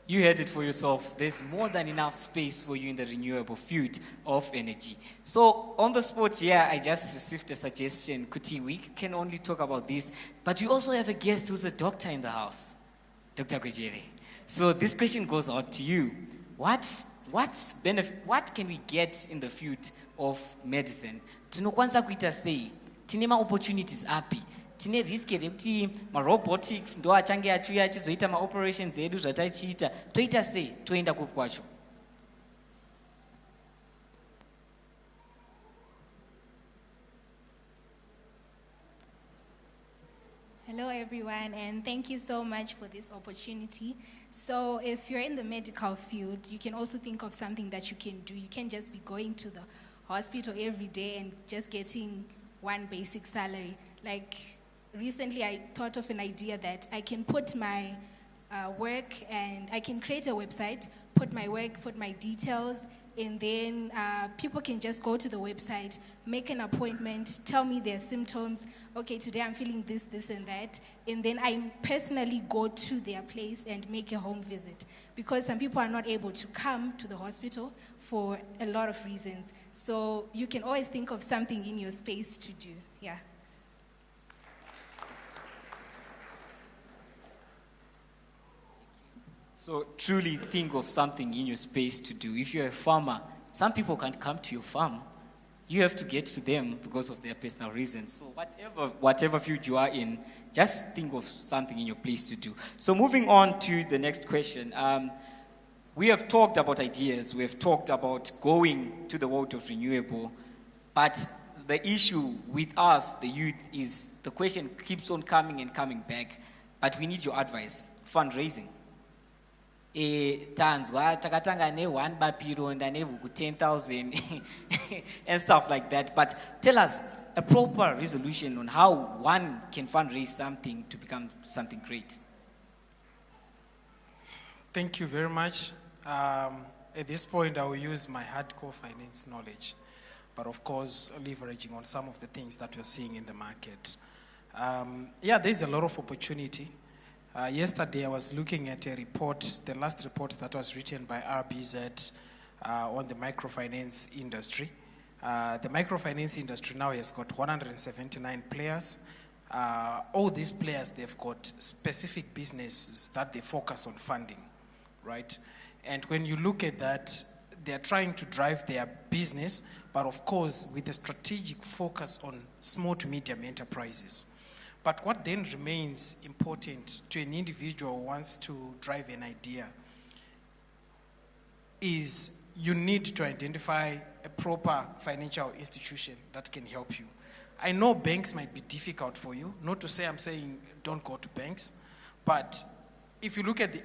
You heard it for yourself. There's more than enough space for you in the renewable field of energy. So on the spot here, I just received a suggestion. Kuti, we can only talk about this, but we also have a guest who's a doctor in the house, Dr. Gwejere. So this question goes out to you. What can we get in the field of medicine? Tinokwanisa kuita sei? Tine ma-opportunities api? Tine risk yekuti ma-robotics ndo achange achiuya achizoita ma-operations edu zvatachiita. Toita sei? Toenda kupi kwacho? Hello everyone, and thank you so much for this opportunity. So if you're in the medical field, you can also think of something that you can do. You can't just be going to the hospital every day and just getting one basic salary. Like recently I thought of an idea that I can put my work, and I can create a website, put my work, put my details, and then people can just go to the website, make an appointment, tell me their symptoms. Okay, today I'm feeling this, this, and that. And then I personally go to their place and make a home visit. Because some people are not able to come to the hospital for a lot of reasons. So you can always think of something in your space to do. Yeah. So truly think of something in your space to do. If you're a farmer, some people can't come to your farm. You have to get to them because of their personal reasons. So whatever field you are in, just think of something in your place to do. So moving on to the next question. We have talked about ideas. We have talked about going to the world of renewable. But the issue with us, the youth, is the question keeps on coming and coming back. But we need your advice. Fundraising. Tanzwa takatanga ne 1 bapiro and 10,000 and stuff like that. But tell us, a proper resolution on how one can fundraise something to become something great? Thank you very much. At this point, I will use my hardcore finance knowledge, but of course, leveraging on some of the things that we're seeing in the market. Yeah, there's a lot of opportunity. Yesterday, I was looking at a report, the last report that was written by RBZ on the microfinance industry. The microfinance industry now has got 179 players. All these players, they've got specific businesses that they focus on funding, right? And when you look at that, they're trying to drive their business, but of course, with a strategic focus on small to medium enterprises. But what then remains important to an individual who wants to drive an idea is you need to identify a proper financial institution that can help you. I know banks might be difficult for you, not to say I'm saying don't go to banks, but if you look at the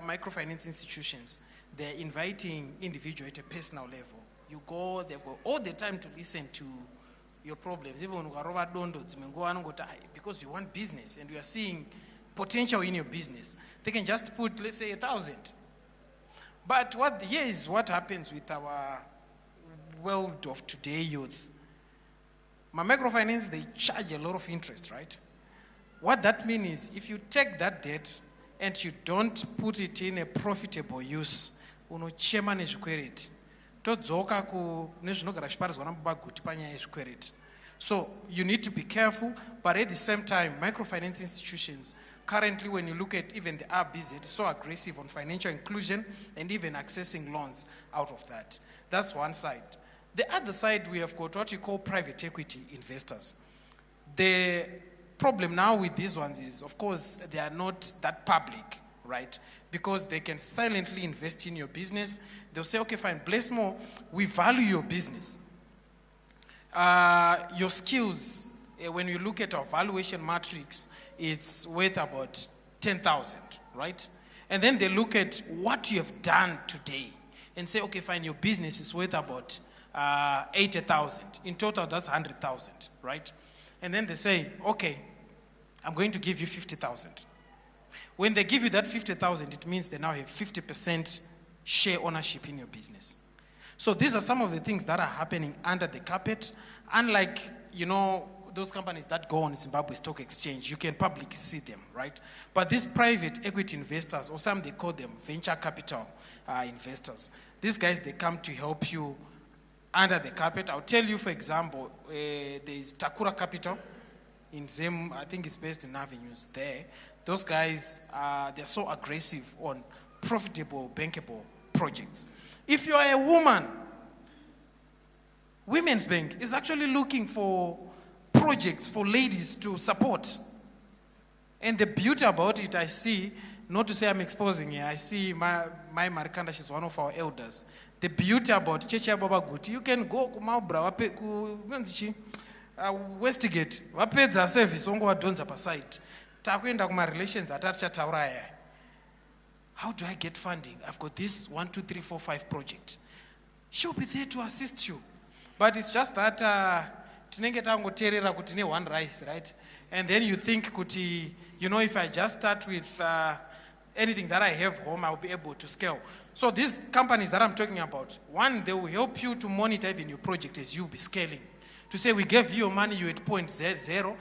microfinance institutions, they're inviting individuals at a personal level. You go, they've got all the time to listen to your problems. Even because you want business and we are seeing potential in your business, they can just put, let's say, 1,000. But here is what happens with our world of today youth. My microfinance, they charge a lot of interest, right? What that means is if you take that debt and you don't put it in a profitable use, unochema nezvikwereti. Todzoka ku nezvinogara zviparizwa namubaguti panyaya yezvikwereti. So you need to be careful, but at the same time, microfinance institutions, currently when you look at even the RBZ, it's so aggressive on financial inclusion and even accessing loans out of that. That's one side. The other side, we have got what we call private equity investors. The problem now with these ones is, of course, they are not that public, right? Because they can silently invest in your business. They'll say, okay, fine, bless more, we value your business. Your skills, when you look at our valuation matrix, it's worth about 10,000, right? And then they look at what you have done today and say, okay, fine, your business is worth about 80,000. In total, that's 100,000, right? And then they say, okay, I'm going to give you 50,000. When they give you that 50,000, it means they now have 50% share ownership in your business. So these are some of the things that are happening under the carpet. Unlike, those companies that go on Zimbabwe Stock Exchange, you can publicly see them, right? But these private equity investors, or some they call them venture capital investors, these guys, they come to help you under the carpet. I'll tell you, for example, there's Takura Capital in Zim, I think it's based in Avenues there. Those guys, they're so aggressive on profitable, bankable projects. If you are a woman, Women's Bank is actually looking for projects for ladies to support. And the beauty about it, I see, not to say I'm exposing here, I see my Marikanda, she's one of our elders. The beauty about Cheche Baba Guti, you can go to Maubra, Westgate, wapedza service, ongo wadonza pa site. Takuenda kuma relations ataticha tauraya. How do I get funding? I've got this 1, 2, 3, 4, 5 project. She'll be there to assist you. But it's just that tinenge tangoteerera kuti ne one rice, right? And then you think kuti, if I just start with anything that I have home, I'll be able to scale. So these companies that I'm talking about, one, they will help you to monitor even your project as you be scaling. To say, we gave you your money, you're at point 0.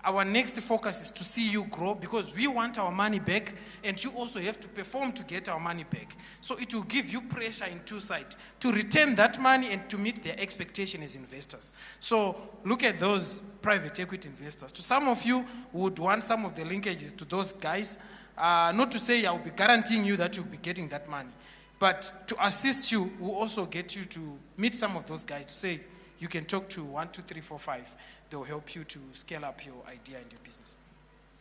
Our next focus is to see you grow because we want our money back and you also have to perform to get our money back. So it will give you pressure in two sides to retain that money and to meet their expectation as investors. So look at those private equity investors. To some of you who would want some of the linkages to those guys, not to say I will be guaranteeing you that you'll be getting that money, but to assist you will also get you to meet some of those guys to say, you can talk to 1, 2, 3, 4, 5. They'll help you to scale up your idea and your business.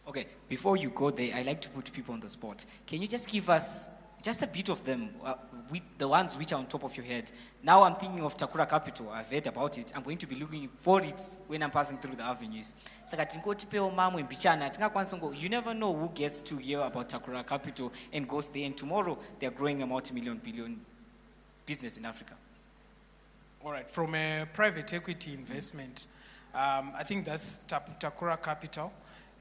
Okay, before you go there, I like to put people on the spot. Can you just give us just a bit of them, with the ones which are on top of your head? Now I'm thinking of Takura Capital. I've heard about it. I'm going to be looking for it when I'm passing through the avenues. You never know who gets to hear about Takura Capital and goes there, and tomorrow they're growing a multi-million, billion business in Africa. All right, from a private equity investment, I think that's Takura Capital.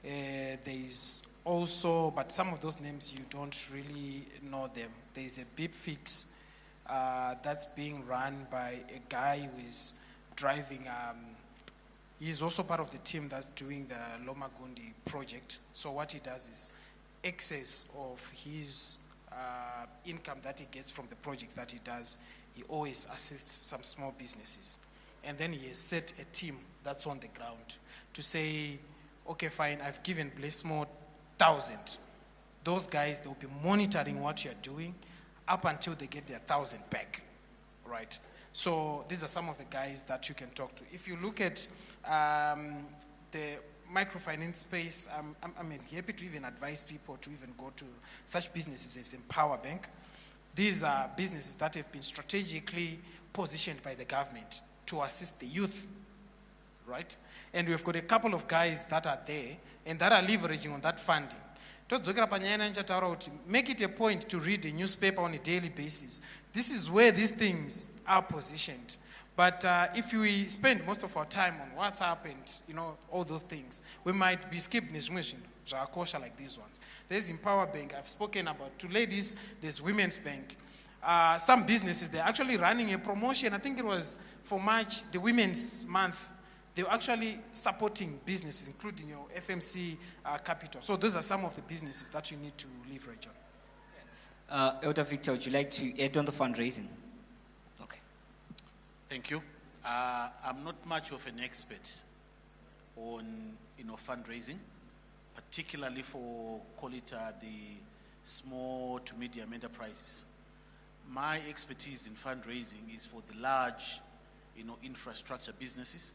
There is also, but some of those names you don't really know them. There is a Beep Fix that's being run by a guy who is driving. He's also part of the team that's doing the Loma Gundi project. So what he does is excess of his income that he gets from the project that he does, he always assists some small businesses. And then he has set a team that's on the ground to say, okay, fine, I've given Blessmore 1,000. Those guys, they'll be monitoring what you're doing up until they get their 1,000 back, right? So these are some of the guys that you can talk to. If you look at the microfinance space, I'm happy to even advise people to even go to such businesses as Empower Bank. These are businesses that have been strategically positioned by the government to assist the youth, right? And we've got a couple of guys that are there and that are leveraging on that funding. Make it a point to read the newspaper on a daily basis. This is where these things are positioned. But if we spend most of our time on WhatsApp and all those things, we might be skipping like these ones. There's Empower Bank. I've spoken about 2 ladies. There's Women's Bank. Some businesses, they're actually running a promotion. I think it was for March, the Women's Month. They're actually supporting businesses, including your FMC Capital. So those are some of the businesses that you need to leverage on. Elder Victor, would you like to add on the fundraising? Okay. Thank you. I'm not much of an expert on fundraising, particularly for, call it the small to medium enterprises. My expertise in fundraising is for the large infrastructure businesses.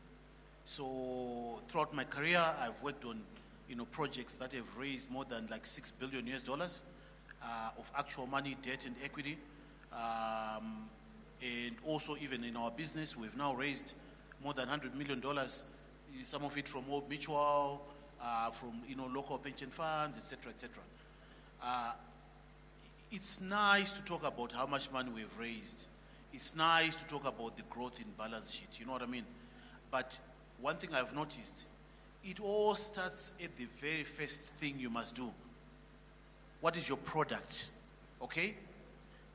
So throughout my career, I've worked on projects that have raised more than like $6 billion of actual money, debt and equity. And also even in our business, we've now raised more than $100 million, some of it from Old Mutual, from local pension funds, etc., etc. It's nice to talk about how much money we've raised. It's nice to talk about the growth in balance sheet, you know what I mean? But one thing I've noticed, it all starts at the very first thing you must do. What is your product, okay?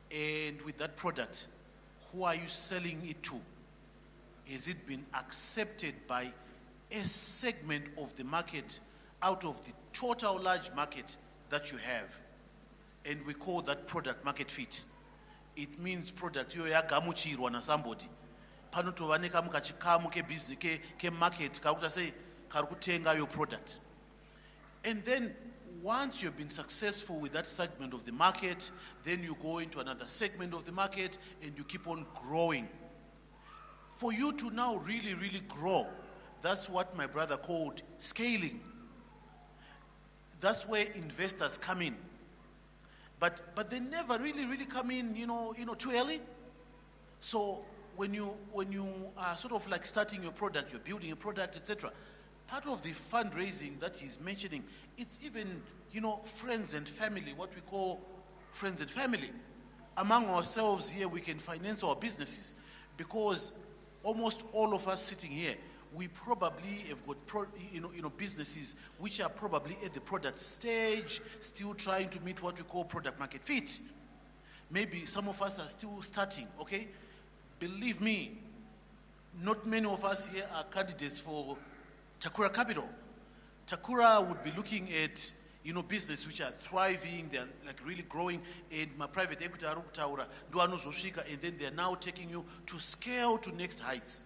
And with that product, who are you selling it to? Has it been accepted by a segment of the market out of the total large market that you have? And we call that product market fit. It means product yo yagamuchirwa na somebody. Panotovaneka mukachikamu ke business ke market kakuta say karukutenga your product. And then once you've been successful with that segment of the market, then you go into another segment of the market and you keep on growing. For you to now really, really grow, that's what my brother called scaling. That's where investors come in. But they never really come in, too early. So when you are sort of like starting your product, you're building a product, etc., part of the fundraising that he's mentioning, it's even, friends and family, what we call friends and family. Among ourselves here, we can finance our businesses because almost all of us sitting here, we probably have got businesses which are probably at the product stage, still trying to meet what we call product market fit. Maybe some of us are still starting, okay? Believe me, not many of us here are candidates for Takura Capital. Takura would be looking at business which are thriving, they're like really growing, and my private equity and then they're now taking you to scale to next heights.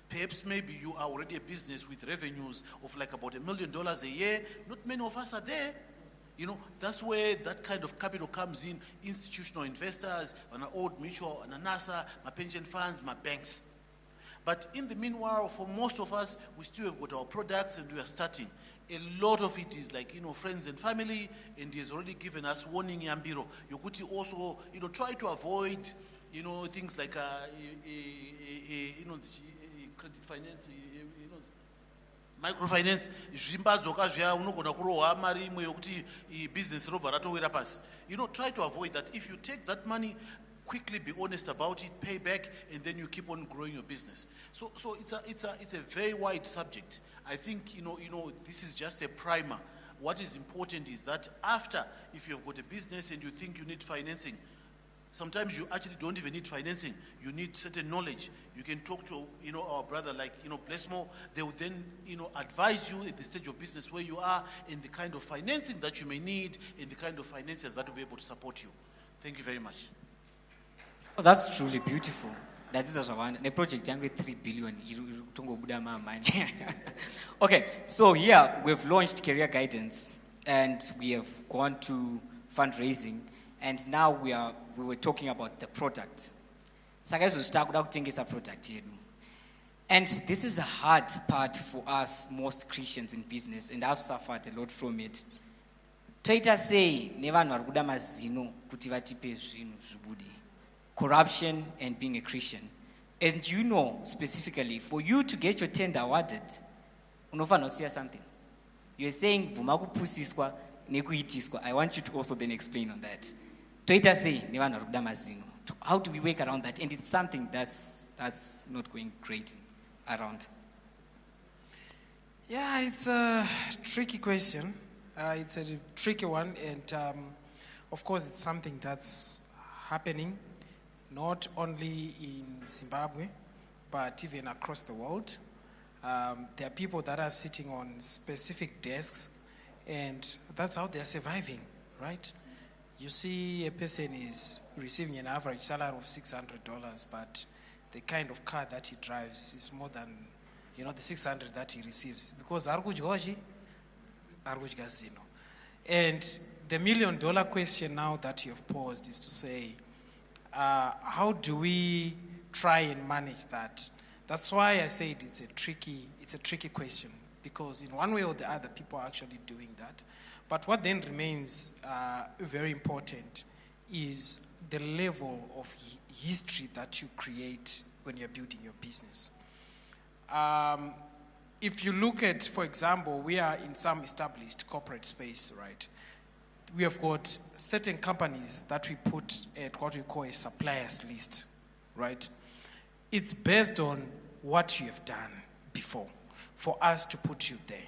Perhaps maybe you are already a business with revenues of like about $1 million a year. Not many of us are there. That's where that kind of capital comes in. Institutional investors, an Old Mutual, an NASA, my pension funds, my banks. But in the meanwhile, for most of us, we still have got our products and we are starting. A lot of it is like, friends and family, and he has already given us warning yambiro. You could also, try to avoid, things like, credit finance, microfinance, zvimbadzo zvya unogona kurohwa mari imwe yokuti business robva ratowira pasi. Try to avoid that. If you take that money, quickly be honest about it, pay back, and then you keep on growing your business. So it's a very wide subject. I think, this is just a primer. What is important is that after, if you've got a business and you think you need financing, sometimes you actually don't even need financing. You need certain knowledge. You can talk to, our brother like, Blessmore. They will then, advise you at the stage of business where you are and the kind of financing that you may need and the kind of financiers that will be able to support you. Thank you very much. Oh, that's truly beautiful. That is one. The project yangu 3 billion. Okay, so here we've launched career guidance and we have gone to fundraising, and now we were talking about the product. Product here. And this is a hard part for us, most Christians in business, and I've suffered a lot from it. Twitter say corruption and being a Christian. And specifically, for you to get your tender awarded, something. You're saying, I want you to also then explain on that. Twitter say, how do we work around that? And it's something that's not going great around. Yeah, it's a tricky question. It's a tricky one, and of course it's something that's happening not only in Zimbabwe, but even across the world. There are people that are sitting on specific desks, and that's how they're surviving, right? You see a person is receiving an average salary of $600, but the kind of car that he drives is more than, the 600 that he receives. Because and the $1 million question now that you have posed is to say, how do we try and manage that? That's why I said it's a tricky question, because in one way or the other, people are actually doing that. But what then remains very important is the level of history that you create when you're building your business. If you look at, for example, we are in some established corporate space, right? We have got certain companies that we put at what we call a suppliers list, right? It's based on what you have done before for us to put you there.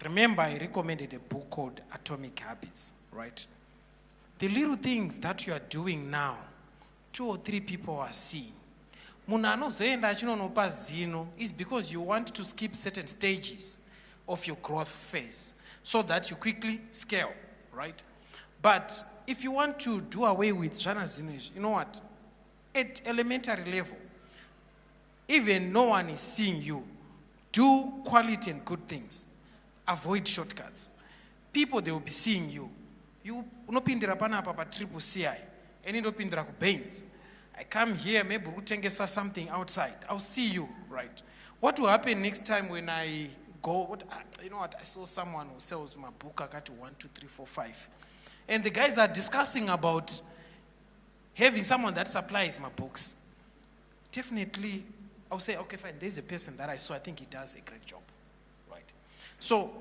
Remember, I recommended a book called Atomic Habits, right? The little things that you are doing now, 2 or 3 people are seeing. Is because you want to skip certain stages of your growth phase so that you quickly scale, right? But if you want to do away with Jana Zinuish, you know what? At elementary level, even no one is seeing you. Do quality and good things. Avoid shortcuts. People, they will be seeing you. You unopindira pana papa triple CI. Any unopindira ku Baines. I come here, maybe Rutengesa something outside. I'll see you, right? What will happen next time when I go? I saw someone who sells my book, Akati 1, 2, 3, 4, 5. And the guys are discussing about having someone that supplies my books. Definitely, I'll say, okay, fine, there's a person that I saw, I think he does a great job, right? So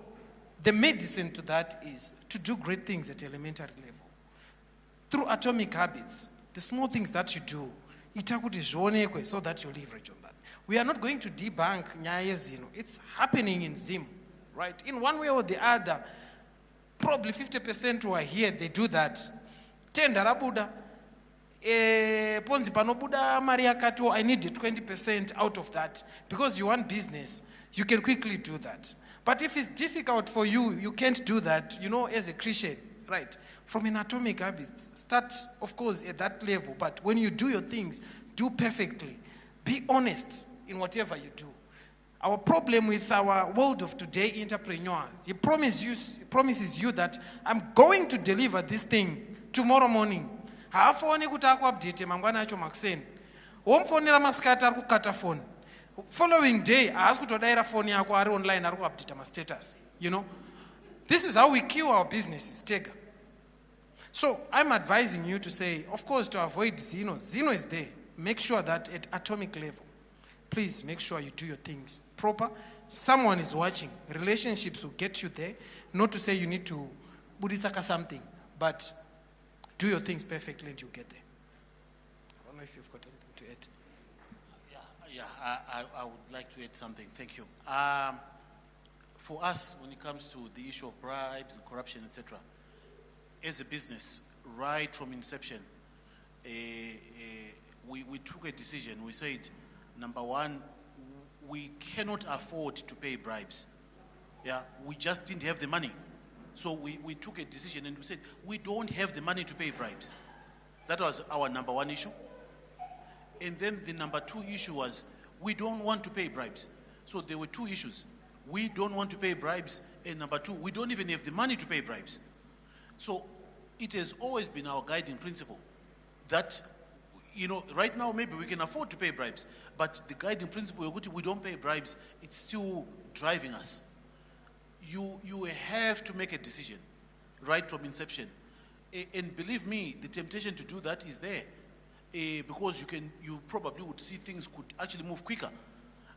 the medicine to that is to do great things at elementary level. Through Atomic Habits, the small things that you do, so that you leverage on that. We are not going to debunk Nyaye Zino. It's happening in Zim, right? In one way or the other, probably 50% who are here, they do that. 10 darabuda, ponzi panobuda Maria Kato, I need 20% out of that. Because you want business, you can quickly do that. But if it's difficult for you, you can't do that, as a Christian, right? From an Atomic Habit, start, of course, at that level. But when you do your things, do perfectly. Be honest in whatever you do. Our problem with our world of today, entrepreneur, he promises you that I'm going to deliver this thing tomorrow morning. Following day, I ask to dial phone online update my status. This is how we kill our businesses. Take. So I'm advising you to say, of course, to avoid Zeno. Zeno is there. Make sure that at atomic level, please make sure you do your things proper. Someone is watching. Relationships will get you there. Not to say you need to Buddhisaka something, but do your things perfectly and you'll get there. know if you've got anything to add. I would like to add something. Thank you. For us, when it comes to the issue of bribes and corruption, etc., as a business, right from inception, we took a decision. We said, number one, we cannot afford to pay bribes. Yeah, we just didn't have the money. So we took a decision and we said, we don't have the money to pay bribes. That was our number one issue. And then the number two issue was, we don't want to pay bribes. So there were two issues. We don't want to pay bribes, and number two, we don't even have the money to pay bribes. So it has always been our guiding principle that, right now maybe we can afford to pay bribes, but the guiding principle, we don't pay bribes, it's still driving us. You have to make a decision right from inception. And believe me, the temptation to do that is there. Because you probably would see things could actually move quicker.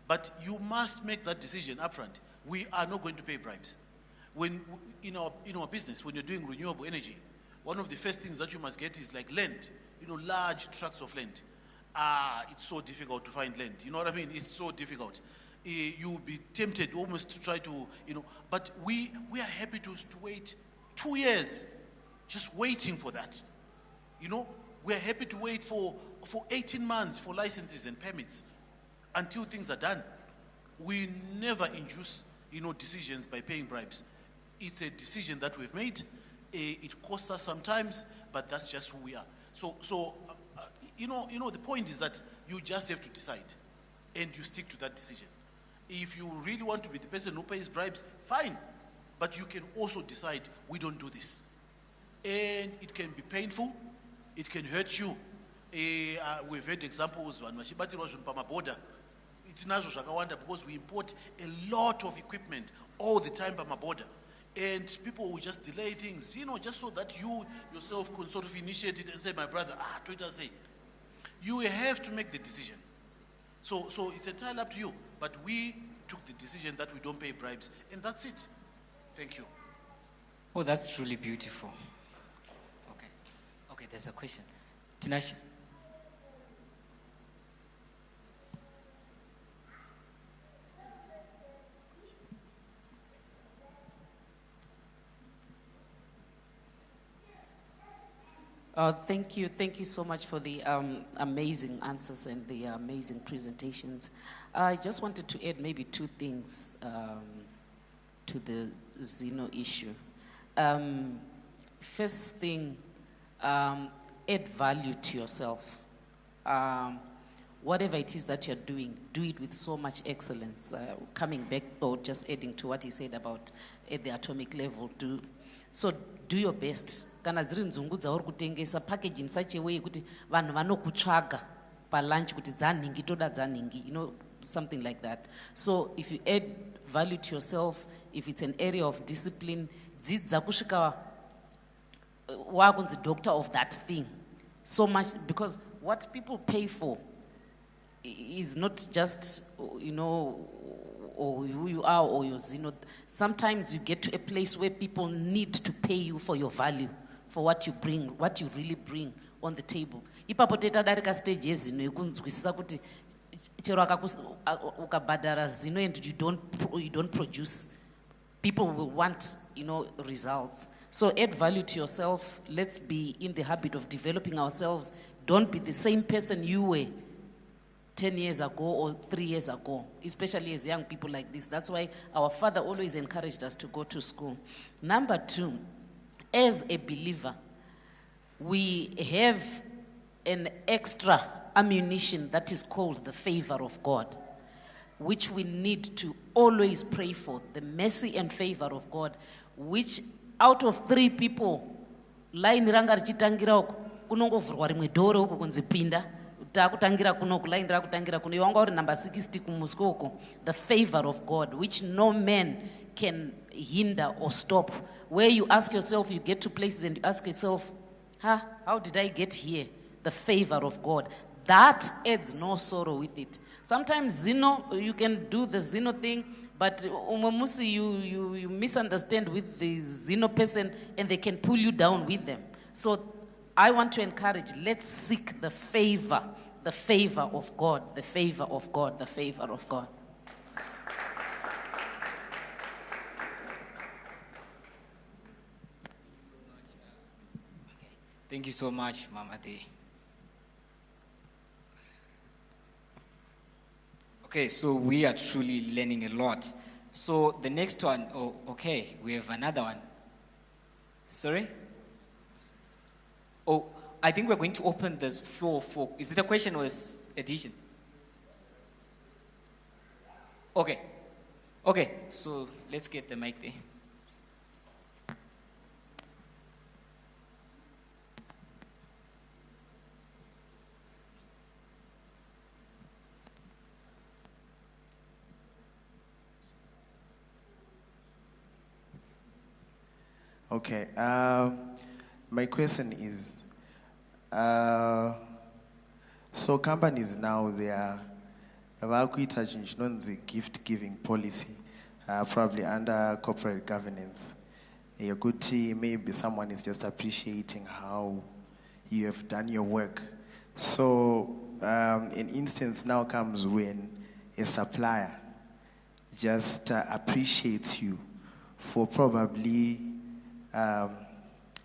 But you must make that decision upfront. We are not going to pay bribes. When in our business, when you're doing renewable energy, one of the first things that you must get is like land, large tracts of land. It's so difficult to find land. You know what I mean? It's so difficult. You'll be tempted almost to try to, but we are happy to wait 2 years just waiting for that. We are happy to wait for 18 months for licenses and permits until things are done. We never induce, decisions by paying bribes. It's a decision that we've made. It costs us sometimes, but that's just who we are. So the point is that you just have to decide, and you stick to that decision. If you really want to be the person who pays bribes, fine, but you can also decide, we don't do this. And it can be painful. It can hurt you. We've had examples when Mashibati was on Pama border. It's because we import a lot of equipment all the time Pama border. And people will just delay things, just so that you yourself can sort of initiate it and say, my brother, Twitter say. You have to make the decision. So it's entirely up to you. But we took the decision that we don't pay bribes, and that's it. Thank you. Oh, that's truly beautiful. Okay, there's a question. Tinashe. Thank you so much for the amazing answers and the amazing presentations. I just wanted to add maybe two things to the Zeno issue. First thing, add value to yourself. Whatever it is that you're doing, do it with so much excellence. Coming back, or just adding to what he said about at the atomic level, do your best. Kana dziri nzungu dzauri kutengesa package in such a way kuti vanhu vanokutsvaga palunch kuti dzanhingi toda dzanhingi, something like that. So if you add value to yourself, if it's an area of discipline, dzidza kusvika wakunzi doctor of that thing. So much, because what people pay for is not just, or who you are or your Zeno. Sometimes you get to a place where people need to pay you for your value, for what you bring, what you really bring on the table. Ipapo tetadarika stage yezino yekunzwisisa kuti chero ukabhadhara zino and you don't produce, people will want, results. So add value to yourself. Let's be in the habit of developing ourselves. Don't be the same person you were 10 years ago or 3 years ago, especially as young people like this. That's why our father always encouraged us to go to school. Number two, as a believer, we have an extra ammunition that is called the favor of God, which we need to always pray for, the mercy and favor of God, which out of 3 people, line ranga richitangira uko, kunongovhurwa rimwe doro uko kunzi pinda, takutangira kunoku, line rakutangira kuno, iwanga uri number 60 kumusiko uko, the favor of God, which no man can hinder or stop. Where you ask yourself, you get to places and you ask yourself, how did I get here? The favor of God. That adds no sorrow with it. Sometimes Zeno, you can do the Zeno thing, but you misunderstand with the Zeno person and they can pull you down with them. So I want to encourage, let's seek the favor of God, the favor of God, the favor of God. Thank you so much, Mama Day. Okay, so we are truly learning a lot. So the next one, oh, okay, we have another one. Sorry? Oh, I think we're going to open this floor for, is it a question or is addition? Okay. Okay, so let's get the mic there. Okay. My question is, so companies now, they are the gift giving policy, probably under corporate governance. A good team, maybe someone is just appreciating how you have done your work. So an instance now comes when a supplier just appreciates you for probably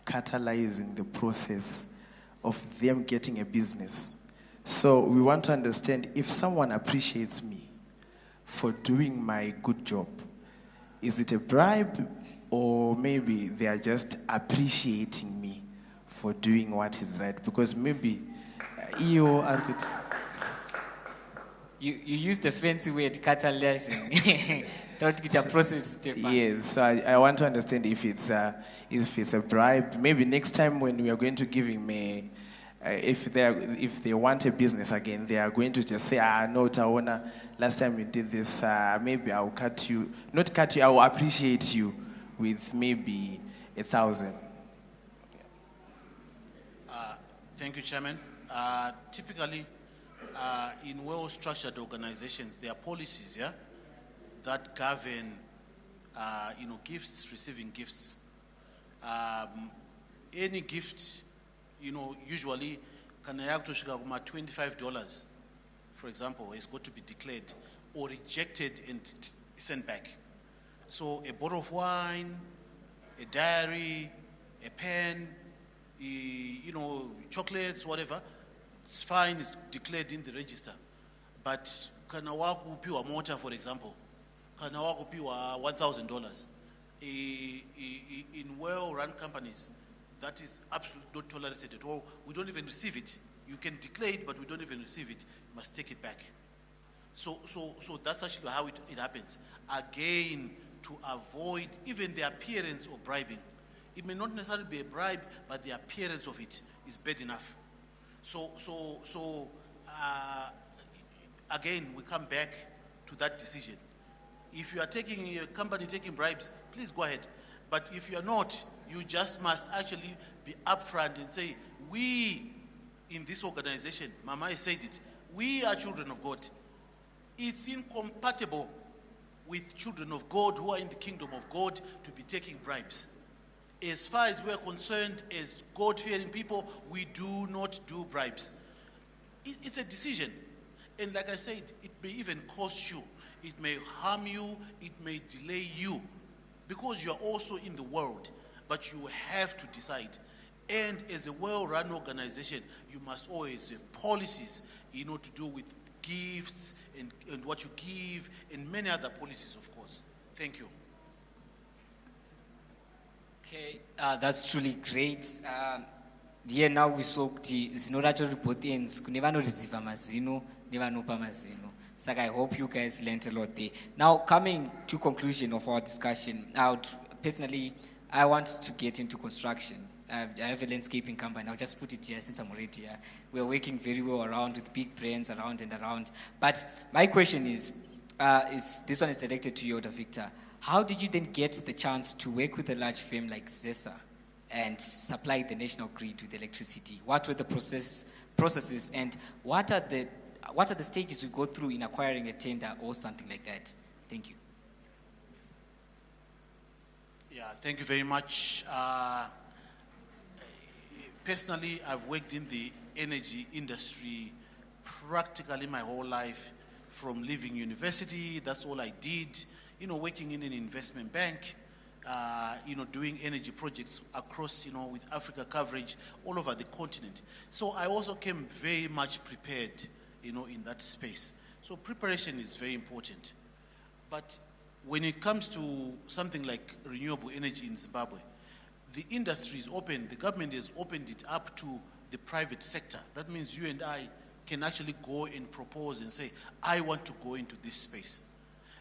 catalyzing the process of them getting a business. So we want to understand, if someone appreciates me for doing my good job, is it a bribe, or maybe they are just appreciating me for doing what is right? Because maybe you are good. You used a fancy word, catalyzing. Don't get a process step fast. Yes, so I want to understand if it's a bribe. Maybe next time when we are going to give him if they want a business again, they are going to just say, no, Tawana, last time you did this, maybe I'll cut you, not cut you, I will appreciate you with maybe 1,000. Thank you, Chairman. Typically, in well-structured organizations, there are policies, that govern, gifts, receiving gifts. Any gift, usually, $25, for example, is going to be declared or rejected and sent back. So a bottle of wine, a diary, a pen, chocolates, whatever, it's fine, it's declared in the register. But kana wakupiwa motor, for example, kana wakupiwa $1,000. In well-run companies, that is absolutely not tolerated at all. We don't even receive it. You can declare it, but we don't even receive it. You must take it back. So that's actually how it happens. Again, to avoid even the appearance of bribing. It may not necessarily be a bribe, but the appearance of it is bad enough. Again, we come back to that decision. If you are taking a company taking bribes, please go ahead. But if you are not, you just must actually be upfront and say, we in this organization, Mama said it, we are children of God. It's incompatible with children of God who are in the kingdom of God to be taking bribes. As far as we're concerned, as God-fearing people, we do not do bribes. It's a decision. And like I said, it may even cost you. It may harm you. It may delay you. Because you are also in the world. But you have to decide. And as a well-run organization, you must always have policies, to do with gifts and what you give, and many other policies, of course. Thank you. Okay, that's truly great. Here now we saw the zinoracho reportings, kunevano receive mazino, nevanopa mazino. So I hope you guys learned a lot there. Now, coming to conclusion of our discussion, personally, I want to get into construction. I have a landscaping company. I'll just put it here since I'm already here. We're working very well around with big brands around and around. But my question is this one is directed to you, Dr. Victor. How did you then get the chance to work with a large firm like ZESA and supply the national grid with electricity? What were the processes, and what are the stages we go through in acquiring a tender or something like that? Thank you. Yeah, thank you very much. Personally, I've worked in the energy industry practically my whole life. From leaving university, that's all I did. Working in an investment bank, doing energy projects across, with Africa coverage all over the continent. So I also came very much prepared, in that space. So preparation is very important. But when it comes to something like renewable energy in Zimbabwe, the industry is open. The government has opened it up to the private sector. That means you and I can actually go and propose and say, I want to go into this space.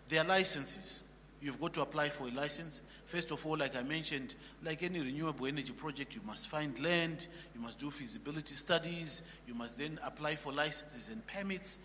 There are licenses. You've got to apply for a license. First of all, like I mentioned, like any renewable energy project, you must find land, you must do feasibility studies, you must then apply for licenses and permits.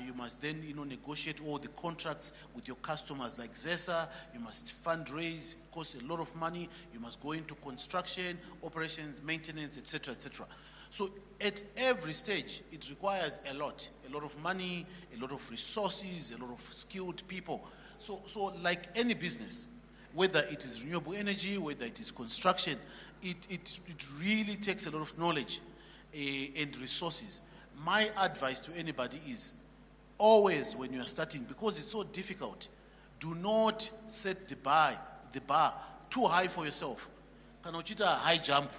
You must then, negotiate all the contracts with your customers like ZESA. You must fundraise, it costs a lot of money. You must go into construction, operations, maintenance, etc., etc. So at every stage, it requires a lot of money, a lot of resources, a lot of skilled people. So like any business, whether it is renewable energy, whether it is construction, it really takes a lot of knowledge and resources. My advice to anybody is always when you are starting, because it's so difficult, do not set the bar too high for yourself. Kana uchita high jump,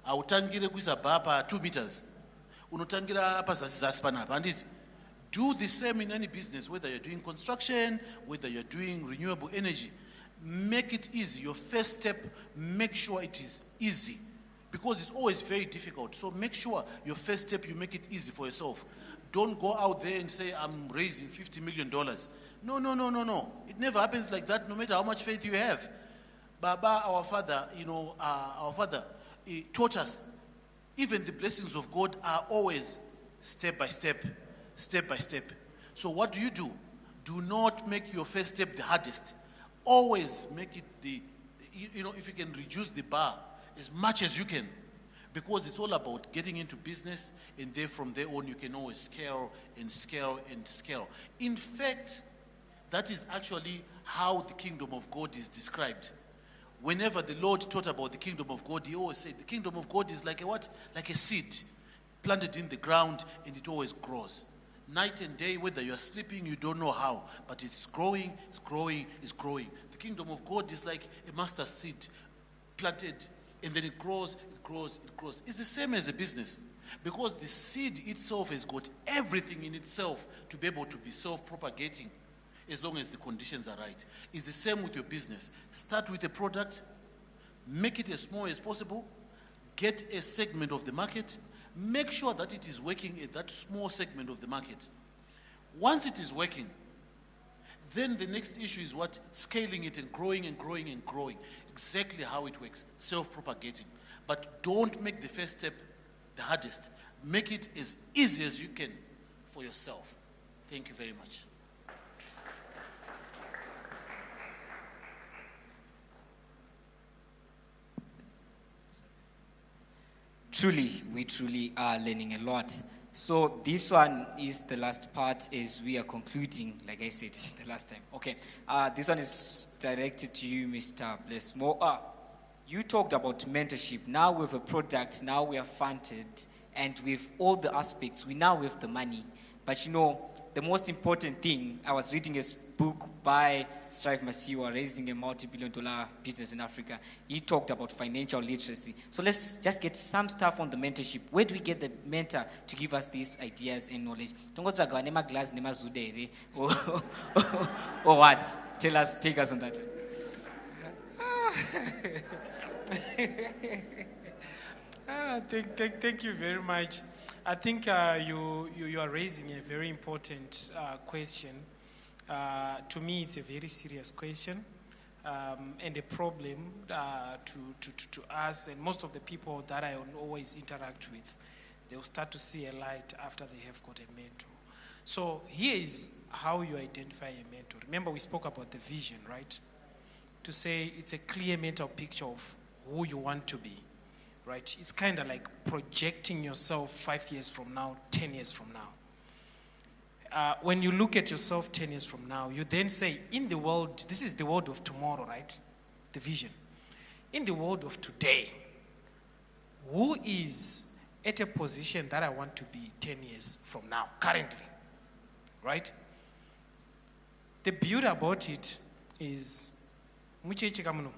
autangire kuisa bar pa 2 meters. Unotangira pa zasi panapa. And do the same in any business, whether you're doing construction, whether you're doing renewable energy. Make it easy. Your first step, make sure it is easy. Because it's always very difficult. So make sure your first step, you make it easy for yourself. Don't go out there and say, I'm raising $50 million. No. It never happens like that, no matter how much faith you have. Baba, our father, he taught us, even the blessings of God are always step by step. So what do? Do not make your first step the hardest. Always make it if you can reduce the bar as much as you can. Because it's all about getting into business, and then from there on you can always scale and scale and scale. In fact, that is actually how the kingdom of God is described. Whenever the Lord taught about the kingdom of God, he always said the kingdom of God is like a what? Like a seed planted in the ground, and it always grows. Night and day, whether you are sleeping, you don't know how, but it's growing. The kingdom of God is like a mustard seed planted, and then it grows. It's the same as a business, because the seed itself has got everything in itself to be able to be self-propagating as long as the conditions are right. It's the same with your business. Start with a product, make it as small as possible, get a segment of the market, make sure that it is working at that small segment of the market. Once it is working, then the next issue is what? Scaling it and growing. Exactly how it works, self-propagating. But don't make the first step the hardest. Make it as easy as you can for yourself. Thank you very much. We truly are learning a lot. So this one is the last part as we are concluding, like I said the last time. Okay, this one is directed to you, Mr. Blessmore. You talked about mentorship. Now we have a product, now we are funded, and with all the aspects, we now have the money. But the most important thing, I was reading a book by Strive Masiwa, Raising a Multi-Billion-Dollar Business in Africa. He talked about financial literacy. So let's just get some stuff on the mentorship. Where do we get the mentor to give us these ideas and knowledge? Or what? Take us on that. Thank you very much. I think you are raising a very important question. To me, it's a very serious question and a problem to us and most of the people that I always interact with. They'll start to see a light after they have got a mentor. So here is how you identify a mentor. Remember, we spoke about the vision, right? To say it's a clear mental picture of who you want to be, right? It's kind of like projecting yourself 5 years from now, 10 years from now. When you look at yourself 10 years from now, you then say, in the world, this is the world of tomorrow, right? The vision. In the world of today, who is at a position that I want to be 10 years from now, currently, right? The beauty about it is, muchechi kamuno,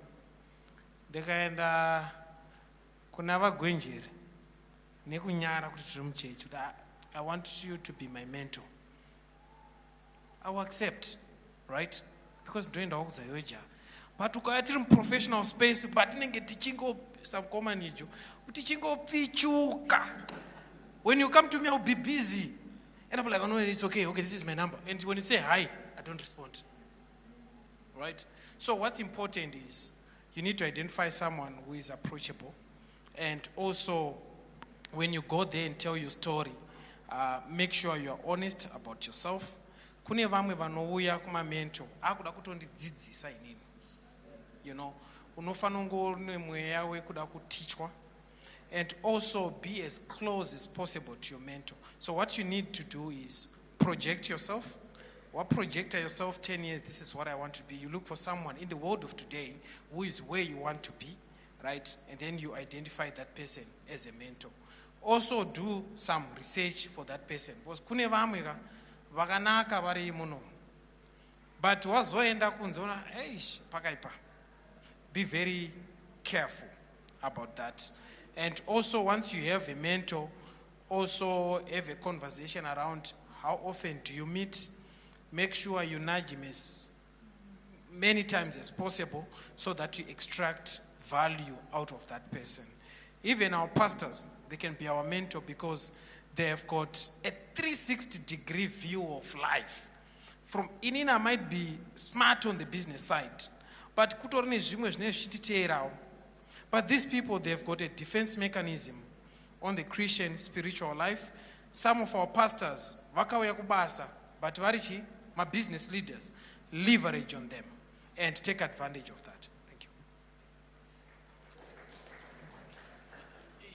ndikaenda kuna vagwenjeri nekunyara kuti tiri muchechi kuti I want you to be my mentor. I will accept, right? Because ndoendawo kuzayoja. But ukaya tiri professional space, but tinenge tichingosamkomana icho, tichingopichuka. When you come to me, I'll be busy. And I'm like, oh no, it's okay, this is my number. And when you say hi, I don't respond. Right? So what's important is you need to identify someone who is approachable. And also, when you go there and tell your story, make sure you are honest about yourself. Kune vamwe vanouya kumamento akuda kutondidzidzisa inini. You know, unofana kunge mweya wekuda kutichwa. And also be as close as possible to your mentor. So what you need to do is project yourself. What project yourself 10 years, this is what I want to be. You look for someone in the world of today who is where you want to be, right? And then you identify that person as a mentor. Also do some research for that person. Because kune vamwe vakanaka vari muno. But wazoenda kunzona, eish, pakaipa. Be very careful about that. And also once you have a mentor, also have a conversation around how often do you meet. Make sure you nudge him as many times as possible so that you extract value out of that person. Even our pastors, they can be our mentor because they have got a 360-degree view of life. From Inina might be smart on the business side, but these people, they've got a defense mechanism on the Christian spiritual life. Some of our pastors, vakauya kubasa, but varichi, my business leaders, leverage on them and take advantage of that. Thank you.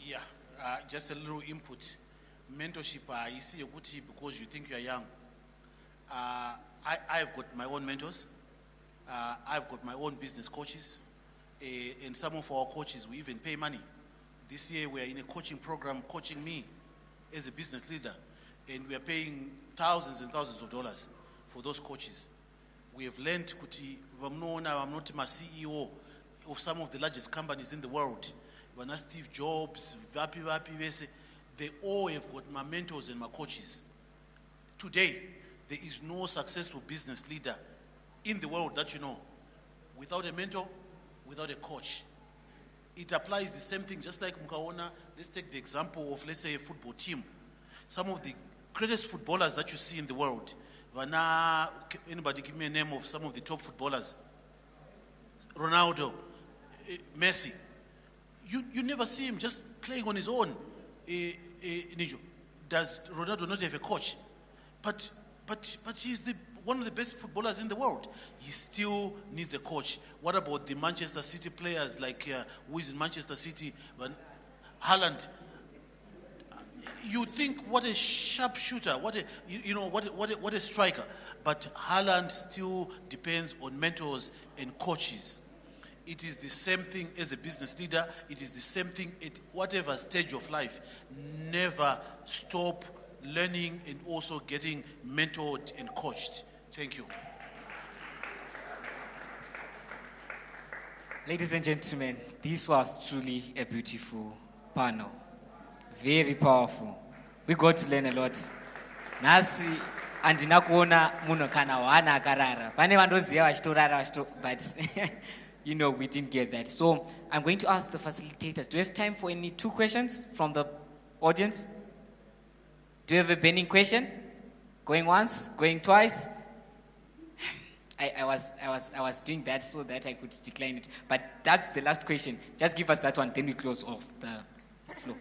Yeah, just a little input. Mentorship, you see, because you think you are young. I've got my own mentors. I've got my own business coaches. And some of our coaches, we even pay money. This year, we are in a coaching program coaching me as a business leader. And we are paying thousands and thousands of dollars for those coaches. We have learned kuti I'm not my CEO of some of the largest companies in the world. Steve Jobs, they all have got my mentors and my coaches. Today, there is no successful business leader in the world that you know without a mentor, without a coach. It applies the same thing, just like Mukaona. Let's take the example of, let's say, a football team. Some of the greatest footballers that you see in the world. Anybody give me a name of some of the top footballers? Ronaldo, Messi. You never see him just playing on his own. Does Ronaldo not have a coach? But he's one of the best footballers in the world. He still needs a coach. What about the Manchester City players, like who is in Manchester City? Haaland. You think what a sharpshooter, what a striker. But Haaland still depends on mentors and coaches. It is the same thing as a business leader. It is the same thing at whatever stage of life. Never stop learning and also getting mentored and coached. Thank you. Ladies and gentlemen, this was truly a beautiful panel. Very powerful. We got to learn a lot. Nasi andina kuona muno kana wana akarara. Pane vandoziva vachitorara but we didn't get that. So I'm going to ask the facilitators, do we have time for any 2 questions from the audience? Do you have a burning question? Going once, going twice? I was doing that so that I could decline it. But that's the last question. Just give us that one, then we close off the floor.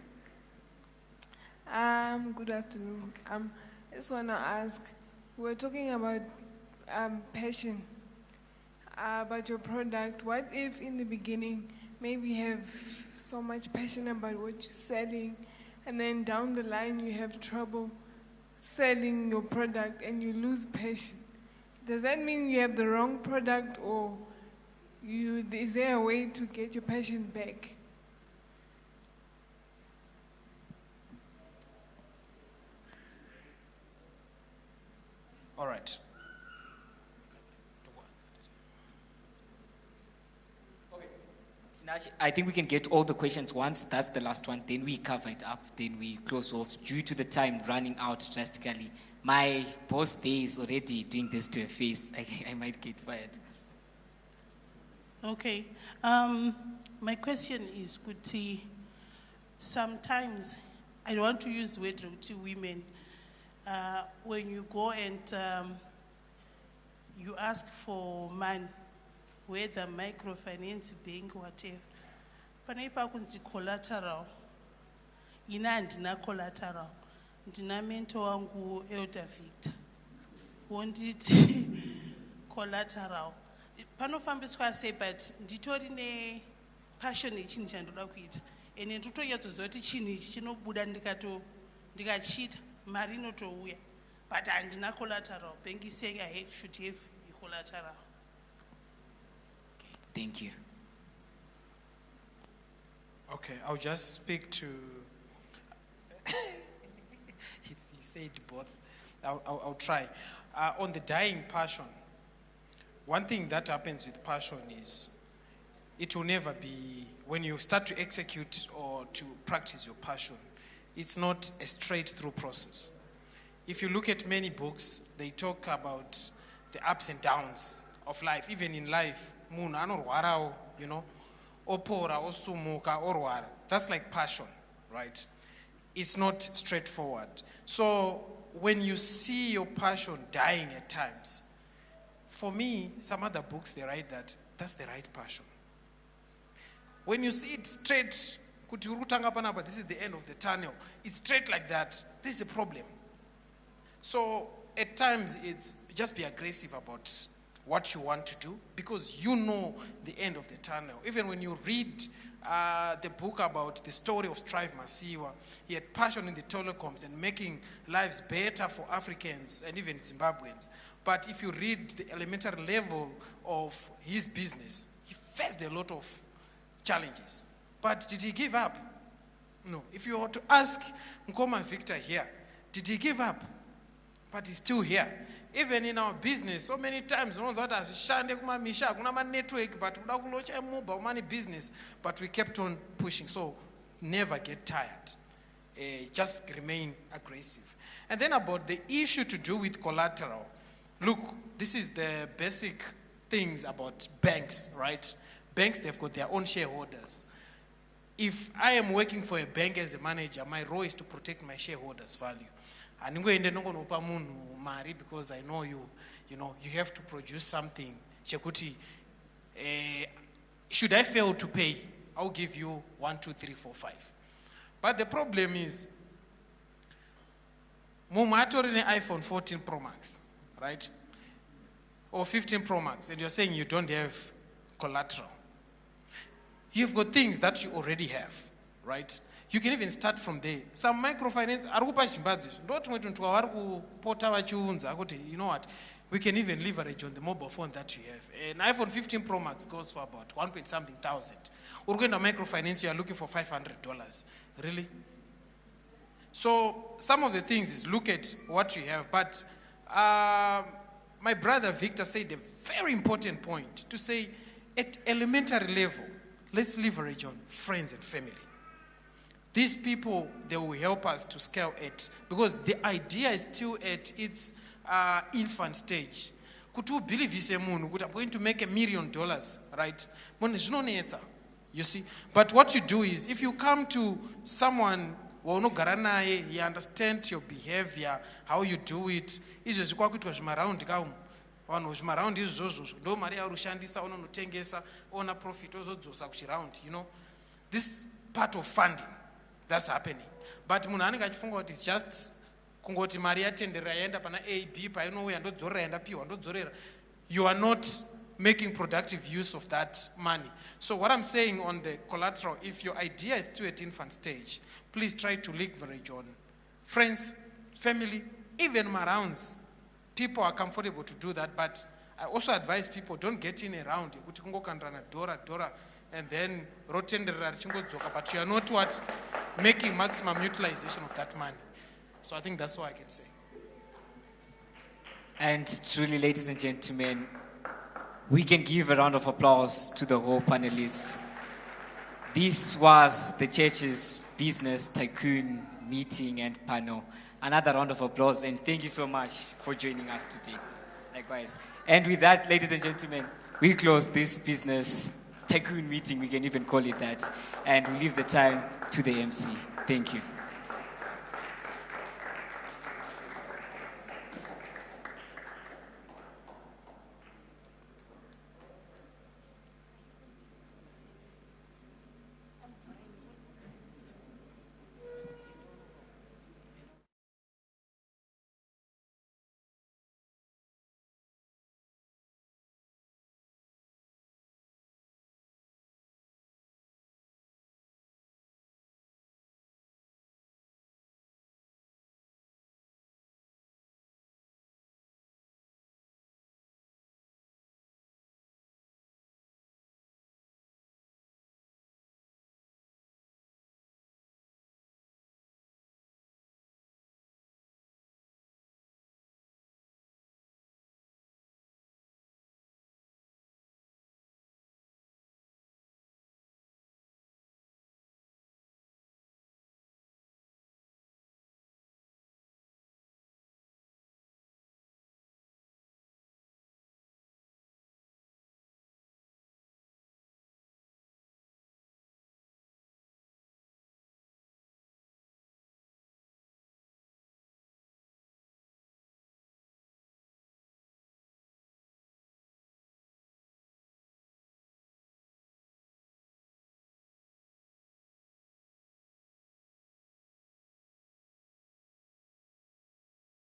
Good afternoon. I just want to ask, we're talking about passion, about your product. What if in the beginning, maybe you have so much passion about what you're selling, and then down the line you have trouble selling your product and you lose passion? Does that mean you have the wrong product, or is there a way to get your passion back? I think we can get all the questions once. That's the last one. Then we cover it up. Then we close off. Due to the time running out drastically, my boss there is already doing this to a face. I might get fired. Okay. My question is, Kuti, sometimes, I don't want to use the word to women, when you go and you ask for money, whether microfinance, bank, whatever, panaipa kunzi collateral, ina ndina collateral, ndina mentor wangu Elder Victor, wonditi collateral. Panofambiswa say, but nditori ne passion ichinhu chandoda kuita, ene ndotonyatsoziva kuti chinhu ichi chinobuda ndikachita mari inotouya, but handina collateral. Bank is saying I should have a collateral. Thank you. Okay, I'll just speak to. He said both. I'll try. On the dying passion, one thing that happens with passion is it will never be, when you start to execute or to practice your passion, it's not a straight through process. If you look at many books, they talk about the ups and downs of life. Even in life, you know, opora, osumuka, orwara. That's like passion, right? It's not straightforward. So when you see your passion dying at times, for me, some other books, they write that that's the right passion. When you see it straight, this is the end of the tunnel, it's straight like that, this is a problem. So at times, it's just be aggressive about what you want to do, because you know the end of the tunnel. Even when you read the book about the story of Strive Masiwa, he had passion in the telecoms and making lives better for Africans and even Zimbabweans. But if you read the elementary level of his business, he faced a lot of challenges. But did he give up? No. If you were to ask Nkoma Victor here, did he give up? But he's still here. Even in our business, so many times, business, but we kept on pushing. So never get tired. Just remain aggressive. And then about the issue to do with collateral. Look, this is the basic things about banks, right? Banks, they've got their own shareholders. If I am working for a bank as a manager, my role is to protect my shareholders' value. And I'm going to marry because I know you have to produce something. Chekuti, should I fail to pay, I'll give you 1, 2, 3, 4, 5. But the problem is, Mumatori in iPhone 14 Pro Max, right? Or 15 Pro Max, and you're saying you don't have collateral. You've got things that you already have, right? You can even start from there. Some microfinance, you know what? We can even leverage on the mobile phone that you have. An iPhone 15 Pro Max goes for about 1,000 something. Or going to microfinance, you are looking for $500. Really? So some of the things is look at what you have. But my brother Victor said a very important point to say at elementary level, let's leverage on friends and family. These people, they will help us to scale it, because the idea is still at its infant stage. Could you believe this? I'm going to make $1 million, right? You see? But what you do is, if you come to someone, you understand your behavior, how you do it, this part of funding, that's happening. But it's just you are not making productive use of that money. So what I'm saying on the collateral, if your idea is still at infant stage, please try to leverage on friends, family, even Marounds. People are comfortable to do that, but I also advise people, don't get in around and then but you are not what making maximum utilization of that money. So I think that's all I can say. And truly, ladies and gentlemen, we can give a round of applause to the whole panelists. This was the church's business tycoon meeting and panel. Another round of applause, and thank you so much for joining us today. Likewise. And with that, ladies and gentlemen, we close this business tycoon meeting, we can even call it that, and we leave the time to the MC. Thank you.